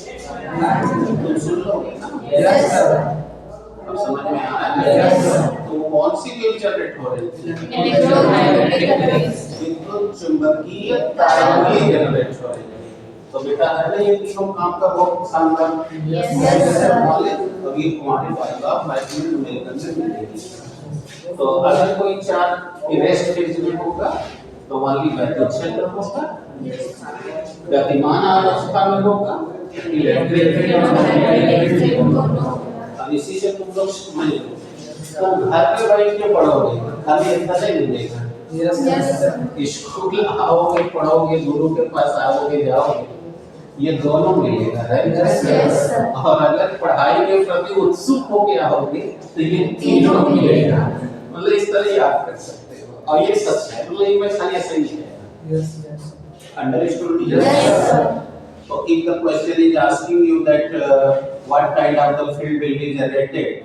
तुम सुन लोगे ना? Yes, sir. अब समझ में आ रहा है? Yes, sir. तो कौन सी वेव जनरेट हो रही थी? Electromagnetic waves. विद्युत चुंबकीय तरंगें जनरेट हो रही थी। तो बेटा है ना, ये तीनों काम का बहुत शानदार। Yes, sir. अभी तुम्हारे पास में मिलकर से मिलेगी। तो अगर कोई चार्ज रेस्ट फेज में होगा तो वहाँ की विद्युत क्षेत्र होगा, गतिमान अवस्था में होगा इलेक्ट्रिक फील्ड। अब इसी से तुम लोग समझ लो, तो घर पे बैठ के पढ़ोगे, खाली इतना नहीं मिलेगा। Yes, sir. स्कूल आओगे, पढ़ोगे, गुरु के पास आओगे, जाओगे, ये दोनों मिलेगा, राइट? Yes, sir. और अगर पढ़ाई के प्रति उत्सुक हो के आओगे तो ये तीनों मिलेगा। मतलब इस तरह याद कर सकते हो, और ये सच है, मतलब ये मैं सारी सही है। Understood? Yes, sir. So if the question is asking you that what kind of the field will be generated,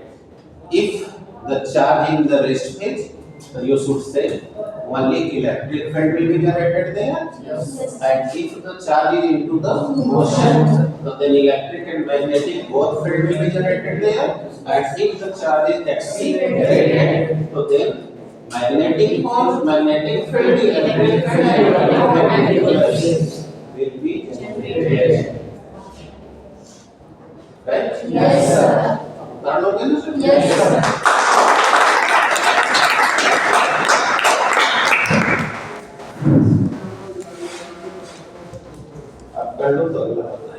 if the charge in the rest phase, so you should say only electric field will be generated there. Yes. And if the charge is into the motion, so then electric and magnetic both field will be generated there. And if the charge is accelerated, so then magnetic force, magnetic field, electric field, and electromagnetic waves will be generated. Right? Yes, sir. कर लोगे ना sir? Yes, sir. आप कर लो तो अगला होता है।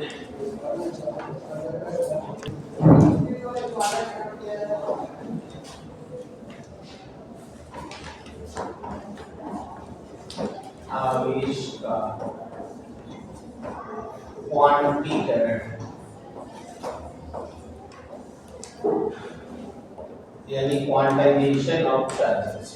आवेश क्वांटीकरण है, यानी क्वांटाइजेशन ऑफ चार्जेस।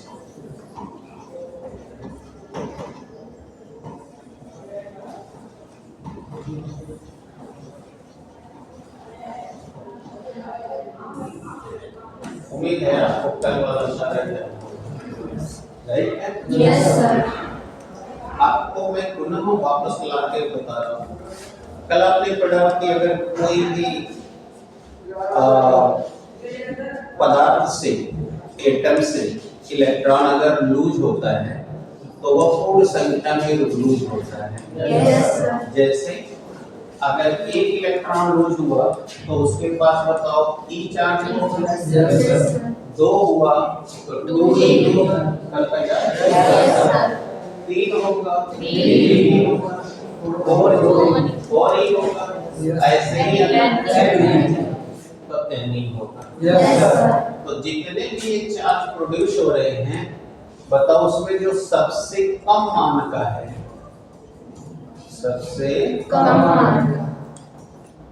उम्मीद है आपको कल वाला सारा राइट। Yes sir. आपको मैं पुनः वापस ला के बता रहा हूँ। कल आपने पढ़ा कि अगर कोई भी पदार्थ से, एटम से इलेक्ट्रॉन अगर लूज होता है तो वह पूर्ण संख्या में लूज होता है। Yes sir. जैसे अगर एक इलेक्ट्रॉन लूज हुआ तो उसके पास बताओ ई चार्ज होगा। Yes sir. दो हुआ तो 2e होगा। कल का याद है? Yes sir. तीन होगा, 3 होगा, और e होगा, ऐसे ही तो n होगा। Yes sir. तो जितने भी ये चार्ज प्रोड्यूस हो रहे हैं, बताओ उसमें जो सबसे कम मान का है, सबसे कम मान का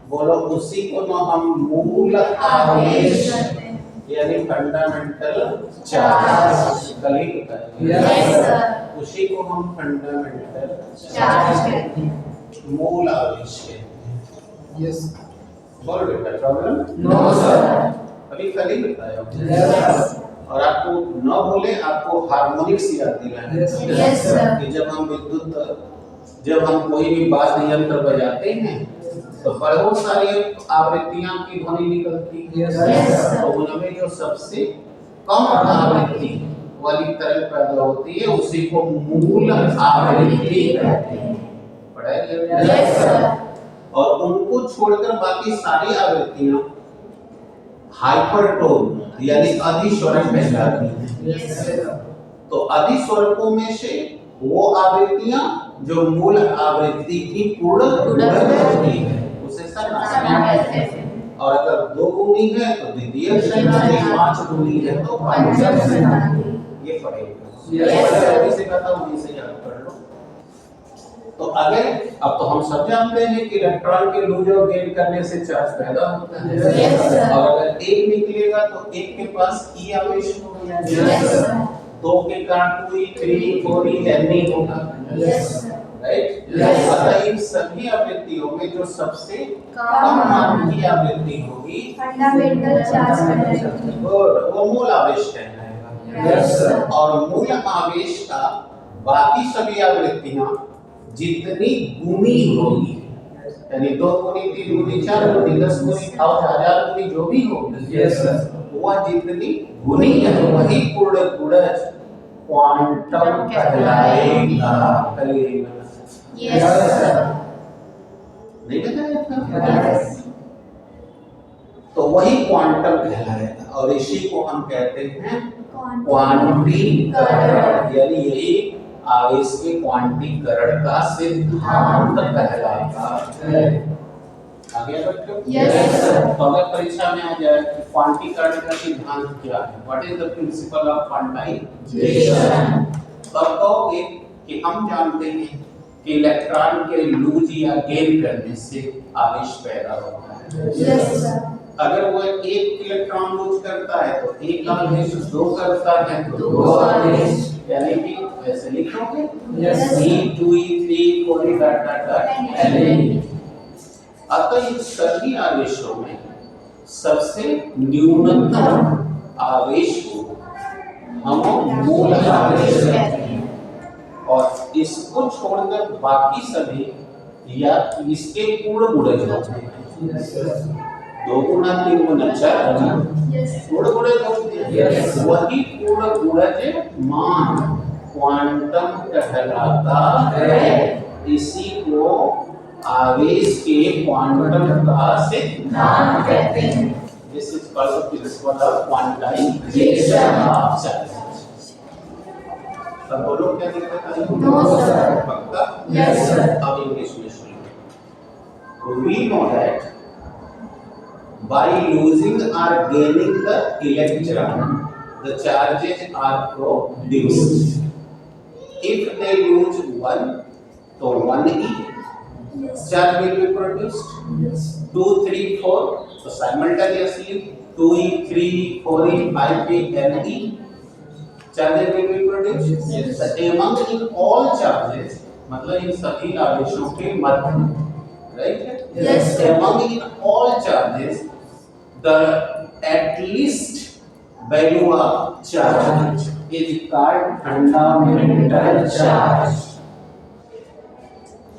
बोलो, उसी को ना हम मूल आवेश यानी फंडामेंटल चार्ज कल ही बताएंगे। Yes sir. उसी को हम फंडामेंटल चार्ज कहते हैं। मूल आवेश कहते हैं। यस। बोल बेटा, प्रॉब्लम? No sir. अभी कल ही बताया। यस। और आपको न भूले, आपको हार्मोनिक्स याद दिलाना यस। है यस सर। कि जब हम कोई भी वाद्य यंत्र बजाते हैं तो बहुत सारी आवृत्तियां की ध्वनि निकलती है। यस। यस। तो उनमें जो सबसे कम आवृत्ति वाली तरंग पैदा होती है उसी को मूल आवृत्ति कहते हैं। पढ़ाई किया? Yes sir. और उनको छोड़कर बाकी सारी आवृत्तियां हाइपरटोन यानी अधिस्वरम कहलाती हैं। Yes sir. तो अधिस्वरकों में से वो आवृत्तियां जो मूल आवृत्ति की पूर्ण होती है उसे सन्नाटा कहते हैं। और अगर दो गुनी है तो द्वितीय सन्नाटी, 5 गुनी है तो पंचम सन्नाटी। ये पढ़ेगा। Yes sir. इसे कहता हूं, वहीं से याद कर लो। तो अगर अब तो हम सब जानते हैं कि इलेक्ट्रॉन के लूज और गेन करने से चार्ज पैदा होता है। Yes sir. और अगर एक निकलेगा तो एक के पास ई आवेश होगा। Yes sir. दो के कारण 2e, 3e, 4e, n होगा। Yes sir. राइट? Yes. अतः इन सभी आवृत्तियों में जो सबसे कम कम मान मान की आवृत्ति होगी, फंडामेंटल चार्ज कहलाएगी। वो मूल आवेश कहलाएगा। Yes sir. और मूल आवेश का बाकी सभी आवृत्तियां जितनी गुनी होगी, यानी 2 गुनी, 3 गुनी, 4 गुनी, 10 गुनी, 1000 गुनी जो भी होगी, यस सर। वह जितनी गुनी है वही पूर्ण गुणज क्वांटम कहलाएगा। Yes sir. नहीं बताया था? यस। तो वही क्वांटम कहलाएगा और इसी को हम कहते हैं क्वांटीकरण, यानी यही आवेश के क्वांटीकरण का सिद्धांत कहलाता है। आगे बच्चों? Yes sir. तो अगर परीक्षा में आ जाए कि क्वांटीकरण का सिद्धांत क्या है, what is the principle of quantization, तब कहोगे कि हम जानते हैं कि इलेक्ट्रॉन के लूज या गेन करने से आवेश पैदा होता है। Yes sir. अगर वो एक इलेक्ट्रॉन लूज करता है तो एक आवेश, 2 करता है तो 2 आवेश, यानी कि ऐसे लिखोगे yes. E 2e 3 4e dot dot dot n। अतः इन सभी आवेशों में सबसे न्यूनतम आवेश को हम मूल आवेश कहते हैं और इसको छोड़कर बाकी सभी या इसके पूर्ण गुणज होते हैं। Yes sir. 2 गुना 3 गुना 4 गुना यस। पूर्ण गुणज होते हैं। Yes. वही पूर्ण गुणज मान क्वांटम कहलाता है। इसी को आवेश के क्वांटम का सिद्धांत कहते हैं। This is called the principle of quantization of charges. अब बोलो क्या दिक्कत आई? No sir. पक्का? Yes sir. अब इंग्लिश में सुनिए। We know that by losing or gaining the electron, the charges are produced. If they lose 1, तो 1e, charge will be produced. 2, 3, 4. So simultaneously 2e, 3e, 4e, 5e, ne charges will be produced. Yes. So among in all charges, मतलब इन सभी आवेशों के मध्य, right? Yes, sir. Among in all charges, the at least value of charge is called fundamental charge.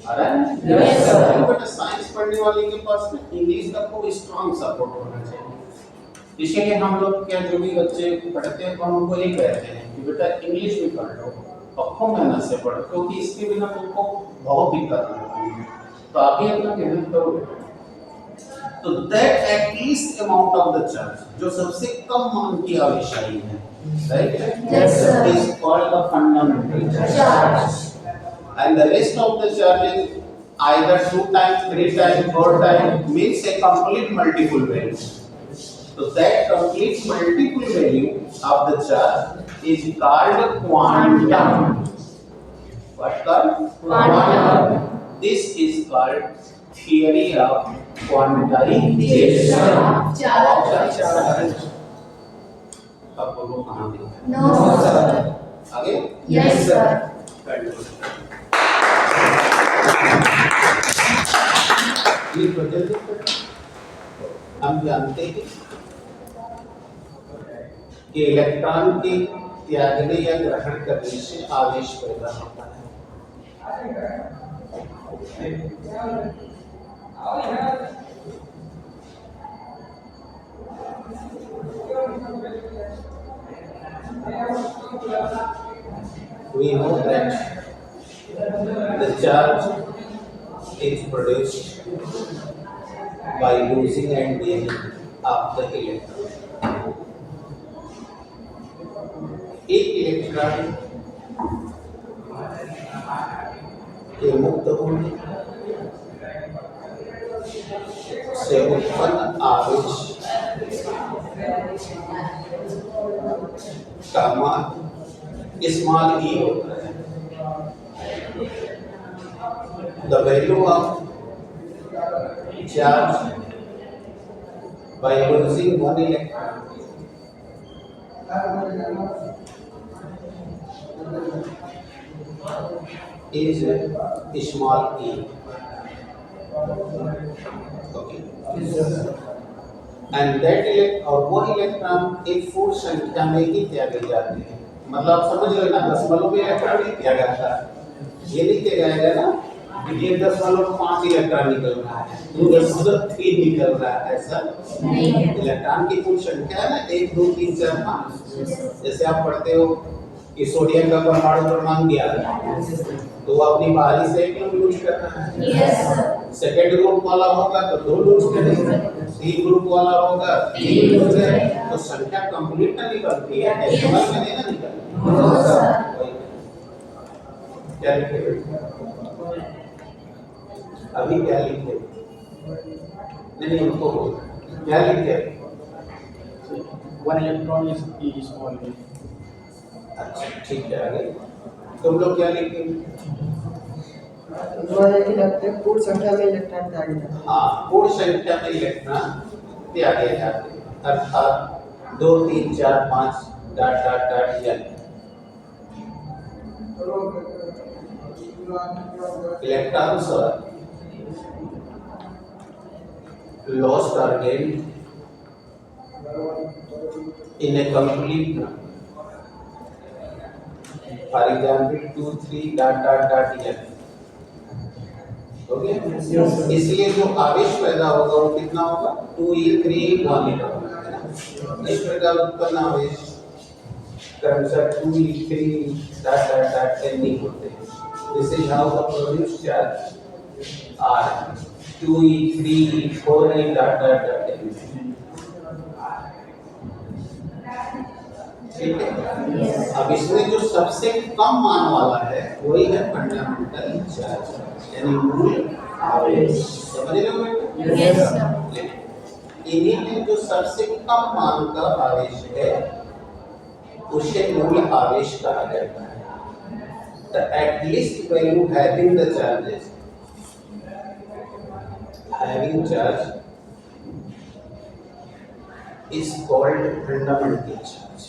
आ रहा है? Yes, sir. But science पढ़ने वाले के पास में इंग्लिश का खूब स्ट्रॉन्ग सपोर्ट होना चाहिए। इसीलिए हम लोग क्या जो भी बच्चे पढ़ते हैं हम उनको यही कहते हैं कि बेटा इंग्लिश भी पढ़ लो और खूब मेहनत से पढ़ो, क्योंकि इसके बिना तुमको बहुत दिक्कत होगी। तो आप ही अपना मेहनत करोगे तो that at least amount of the charge, जो सबसे कम मान की आवेशाई है, right, Yes, sir. Is called the fundamental Charge. and the rest of the charge is either 2 times, 3 times, 4 times, means a complete multiple value. So that complete multiple value of the charge is called quantum. What called? Quantum. This is called theory of quantization of the charge. अब बोलो कहाँ देखा? No, sir. आगे? Yes, sir. ये वजह हम जानते हैं कि इलेक्ट्रॉन के त्यागने या ग्रहण करने से आवेश पैदा होता है। We know that the charge is produced by losing and gaining of the electron. एक इलेक्ट्रॉन के मुक्त होने से उत्पन्न आवेश का मान स्मॉल ई होता है। The value of charge by losing one electron is small e. Okay. And that और वो इलेक्ट्रॉन एक पूर्ण संख्या में ही त्यागे जाते हैं। मतलब आप समझ लो ना, दशमलव में इलेक्ट्रॉन नहीं त्यागा था, ये नहीं त्यागा ना कि ये 10.5 इलेक्ट्रॉन निकल रहा है, 2.3 निकल रहा है, ऐसा नहीं है। इलेक्ट्रॉन की कुल संख्या है ना 1, 2, 3, 4, 5। जैसे आप पढ़ते हो कि सोडियम का परमाणु क्रमांक 11, तो वो अपनी बाहरी से 1 लूज कर रहा है। Yes, sir. सेकेंड ग्रुप वाला होगा तो 2 लूज करेगा, सी ग्रुप वाला होगा 3 लूज करेगा, तो संख्या कंप्लीट ना निकलती है, डेसिमल में नहीं ना निकलती। No, sir. क्या लिखे? अभी क्या लिखे? नहीं उनको क्या लिखे? One electron is E small e. अच्छा ठीक है, आगे तुम लोग क्या लिखे? जो है कि लगते हैं पूर्ण संख्या में इलेक्ट्रॉन त्यागे जाते हैं। हाँ, पूर्ण संख्या में इलेक्ट्रॉन त्यागे जाते हैं, अर्थात 2, 3, 4, 5 dot dot dot N. Electrons are lost or gained in a complete number. For example, 2, 3 dot dot dot n. Okay, इसलिए जो आवेश पैदा होगा वो कितना होगा? 2e 3e 1e होगा। इस प्रकार उत्पन्न आवेश क्रमशः 2e 3 dot dot dot n होते हैं। This is how the produced charge are 2e 3e 4e dot dot dot n। ठीक है, अब इसमें जो सबसे कम मान वाला है वही है फंडामेंटल चार्ज, यानी मूल आवेश। समझ रहे हो बेटा? Yes, sir. इन्हीं में जो सबसे कम मान का आवेश है उसे मूल आवेश कहा जाता है। The at least value having the charges having charge is called fundamental charge.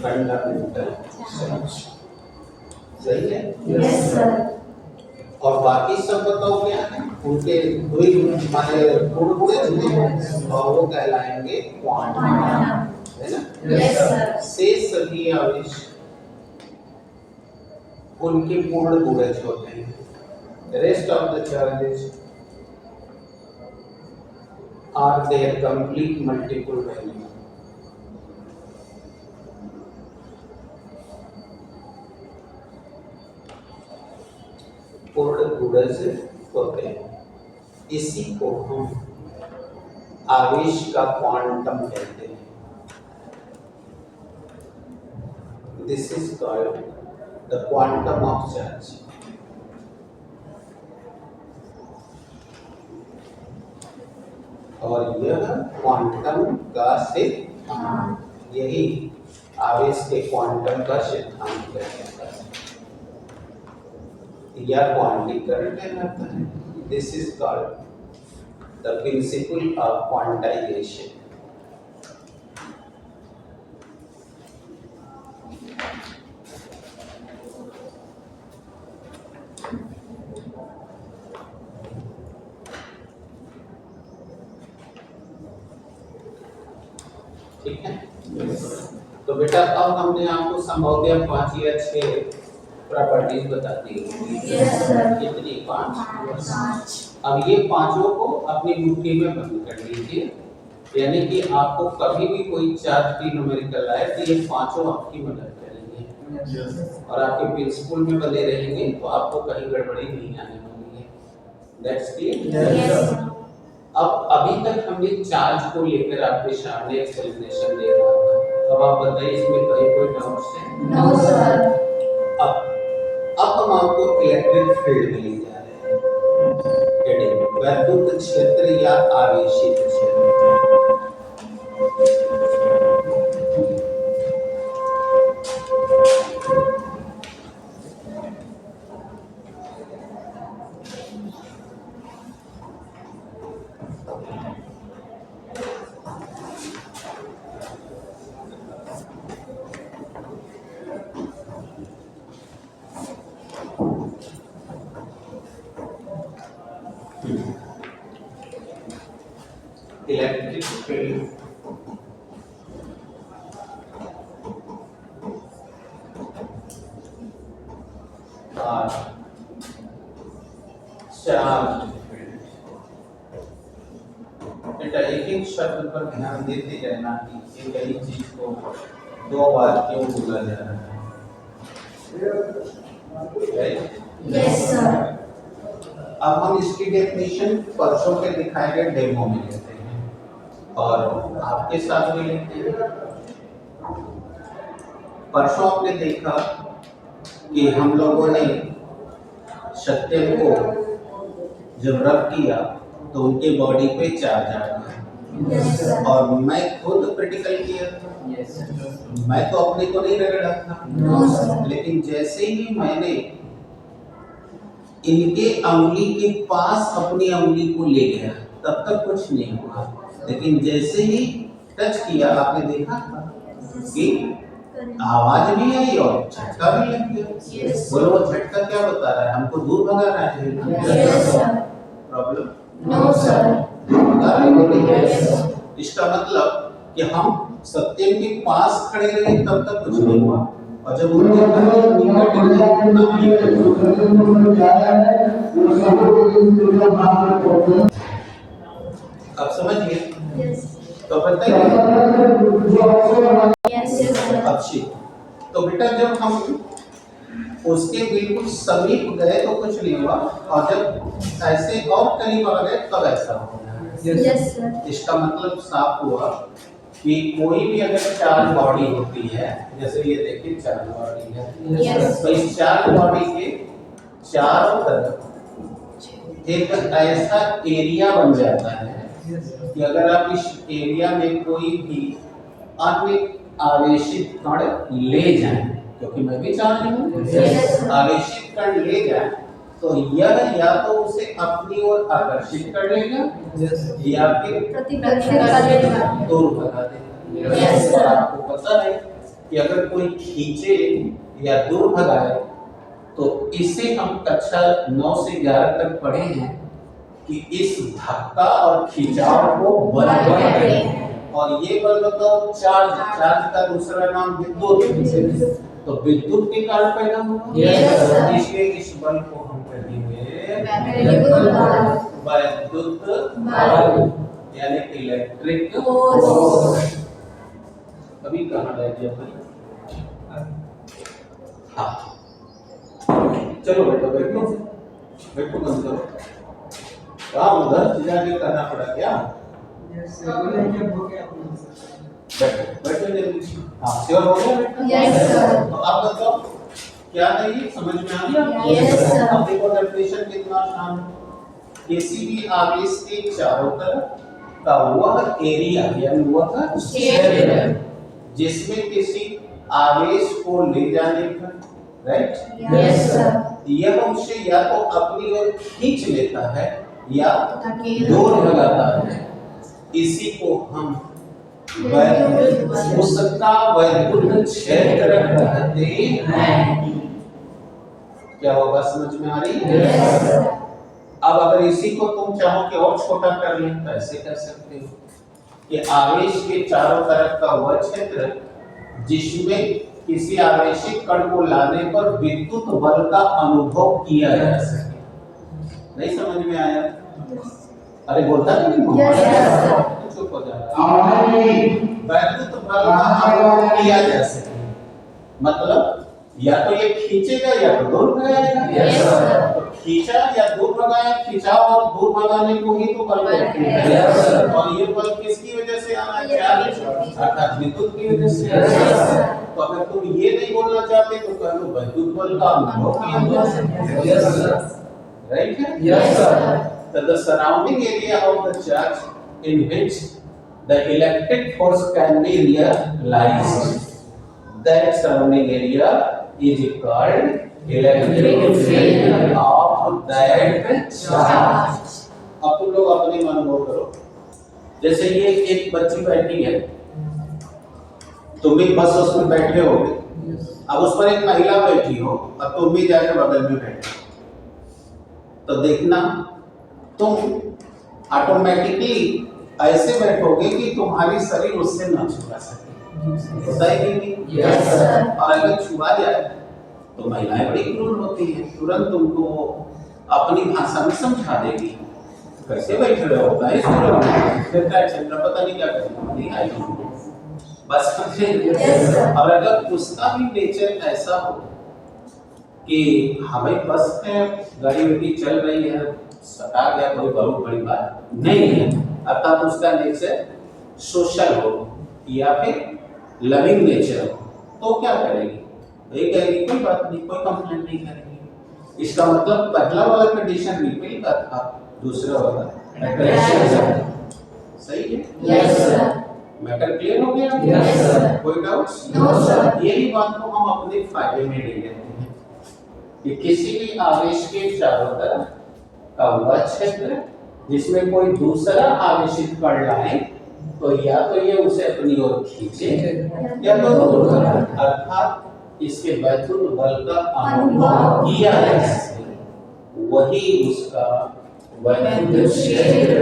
Fundamental charge सही है। Yes, sir. और बाकी सब बताओ क्या है, उनके दो ही माने गुण हैं और वो कहलाएंगे क्वांटम, है ना। Yes, sir. से सभी आवेश उनके पूर्ण गुणज होते हैं। Rest of the charges are their complete multiple value. पूर्ण गुणज होते हैं, इसी को हम आवेश का क्वांटम कहते हैं। This is called the quantum of charge. और यह क्वांटम का सिद्धांत, यही आवेश के क्वांटम का सिद्धांत कहलाता है या क्वांटीकरण कहलाता है। This is called the principle of quantization. ठीक है। तो बेटा अब हमने आपको संभवतः 5 या 6 प्रॉपर्टीज बता दी। Yes, sir. कितनी? 5। 5. अब ये पांचों को अपनी मुट्ठी में बंद कर लीजिए, यानी कि आपको कभी भी कोई चार्ज ट्रिग्नोमेट्रिकल आए तो ये पांचों आपकी मदद करेंगे और आपके प्रिंसिपल में बने रहेंगे, तो आपको कहीं गड़बड़ी नहीं आने वाली है। That's clear. Yes, sir. अब अभी तक हमने चार्ज को लेकर आपके सामने एक्सप्लेनेशन दे रहा था। अब आप बताइए इसमें कहीं कोई डाउट्स है? No, sir. अब हम आपको इलेक्ट्रिक फील्ड में ले जा रहे हैं। हेडिंग वैद्युत क्षेत्र या आवेशित क्षेत्र। इलेक्ट्रिक फील्ड और चार्ज फील्ड। बेटा एक एक शब्द पर ध्यान देते रहना कि एक ही चीज को दो बार क्यों बोला जा रहा है। Yes, sir. अब हम इसकी डेफिनेशन परसों के दिखाए गए डेमो में लेते हैं और आपके साथ भी लेते हैं। परसों आपने देखा कि हम लोगों ने सत्यम को जब रब किया तो उनके बॉडी पे चार्ज आ गया। Yes, sir. और मैं खुद क्रिटिकल किया था। मैं तो अपने को नहीं रगड़ा था। No, sir. लेकिन जैसे ही मैंने इनके अंगुली के पास अपनी अंगुली को ले गया तब तक कुछ नहीं हुआ, लेकिन जैसे ही टच किया आपने देखा कि आवाज भी आई और झटका भी लग गया। Yes. बोलो वो झटका क्या बता रहा है? हमको दूर भगा रहा है। Yes, sir. Problem? No, sir. दूर भगा रहा है बोलिए। Yes. इसका मतलब कि हम सत्यम के पास खड़े रहे तब तक कुछ नहीं हुआ और जब उनके अब समझिए। Yes. तो बताइए Yes, sir. अच्छी। तो बेटा जब हम उसके बिल्कुल समीप गए तो कुछ नहीं हुआ और जब ऐसे और करीब आ गए तब ऐसा हो गया। Yes, sir. इसका मतलब साफ हुआ कि कोई भी अगर चार बॉडी होती है, जैसे ये देखिए चार बॉडी है, Yes. तो इस चार बॉडी के चारों तरफ एक ऐसा एरिया बन जाता है कि अगर आप इस एरिया में कोई भी अन्य आवेशित कण ले जाएं, क्योंकि मैं भी चाह रही हूँ Yes. आवेशित कण ले जाएं, तो यह या तो उसे अपनी ओर आकर्षित कर लेगा या फिर प्रतिकर्षित कर लेगा। दूर भगा देगा। Yes, sir. और आपको पता है कि अगर कोई खींचे या दूर भगाए, तो इसे हम कक्षा 9 से 11 तक पढ़े हैं कि इस धक्का और खिंचाव को बल कहते हैं। और ये बल बताओ चार्ज का दूसरा नाम विद्युत। तो विद्युत के कारण पैदा हुआ। Yes, sir. इसलिए इस बल को हम कहेंगे विद्युत बल, यानी इलेक्ट्रिक फोर्स। अभी कहाँ रह गया भाई? हाँ, चलो बेटा बैठो, बैठो बंद करो। कहाँ उधर जाके करना पड़ा क्या? बैठो बैठो जल्दी। हाँ, श्योर हो गया बेटा? Yes, sir. तो आप बताओ क्या है ये, समझ में आ गया? Yes, sir. अब देखो डेफिनेशन कितना आसान है। किसी भी आवेश के चारों तरफ का वह एरिया यानी वह क्षेत्र जिसमें किसी आवेश को ले जाने का, राइट, Yes, sir. यह उसे या तो अपनी ओर खींच लेता है या धकेल दूर भगाता है, इसी को हम उसका वैद्युत क्षेत्र कहते हैं। क्या वो बात समझ में आ रही है? Yes, sir. अब अगर इसी को तुम चाहो कि और छोटा कर लें तो ऐसे कर सकते हो कि आवेश के चारों तरफ का वह क्षेत्र जिसमें किसी आवेशित कण को लाने पर विद्युत बल का अनुभव किया जा सके। नहीं समझ में आया? अरे बोलता नहीं? Yes, sir. चुप हो जा। विद्युत बल का अनुभव किया जा सके, मतलब या तो ये खींचेगा या तो दूर भगाएगा। Yes, sir. तो खींचा या दूर भगाया, खिंचाव और दूर भगाने को ही तो बल कहते हैं। Yes, sir. और ये बल किसकी वजह से आना है? चार्ज, अर्थात विद्युत की वजह से। Yes, sir. तो अगर तुम ये नहीं बोलना चाहते तो कह लो विद्युत बल का अनुभव किया जा सकता है। राइट है? Yes, sir. So the surrounding area of the charge in which the electric force can be realized, that surrounding area is called electric field of that charge. अब तुम लोग अपने मन अनुभव करो, जैसे ये एक बच्ची बैठी है, तुम भी बस उसमें बैठे होगे, अब उस पर एक महिला बैठी हो और तुम भी जाके बगल में बैठे, तो देखना तुम ऑटोमेटिकली ऐसे बैठोगे कि तुम्हारी शरीर उससे न छुआ सके। होता है कि नहीं? Yes, sir. और अगर छुआ जाए तो महिलाएं बड़ी क्रूर होती हैं, तुरंत तुमको अपनी भाषा में समझा देगी, कैसे बैठ रहे हो, चंद्र पता नहीं क्या करेगा, बस Yes, sir. और अगर उसका भी नेचर ऐसा हो कि हमें बस में गाड़ी उड़ी चल रही है, सटा गया, कोई बहुत बड़ी बात नहीं है, अर्थात उसका नेचर सोशल हो या फिर लविंग नेचर हो, तो क्या करेगी? ये कहेगी कोई बात नहीं, कोई कंप्लेंट नहीं करेगी। इसका मतलब पहला वाला कंडीशन रिपील का था, दूसरा वाला अग्रेशन। सही है? Yes, sir. मैटर क्लियर हो गया? Yes, sir. कोई डाउट्स? No, sir. यही बात को हम अपने फायदे में ले लेते हैं कि किसी भी आवेश के चारों तरफ का वह क्षेत्र जिसमें कोई दूसरा आवेशित कण लाए, तो या तो ये उसे अपनी ओर खींचे या तो दूर भगाए, अर्थात इसके वैद्युत बल का अनुभव किया जा सके, वही उसका वैद्युत क्षेत्र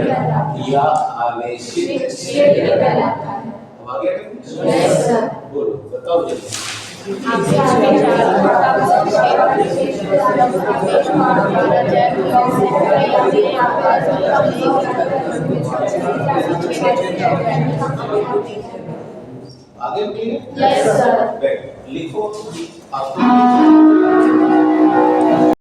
या आवेशित क्षेत्र कहलाता है। अब आगे Yes, sir. बोलो, बताओ जल्दी। आपसे आगे आगे क्लियर? Yes, sir. लिखो आपको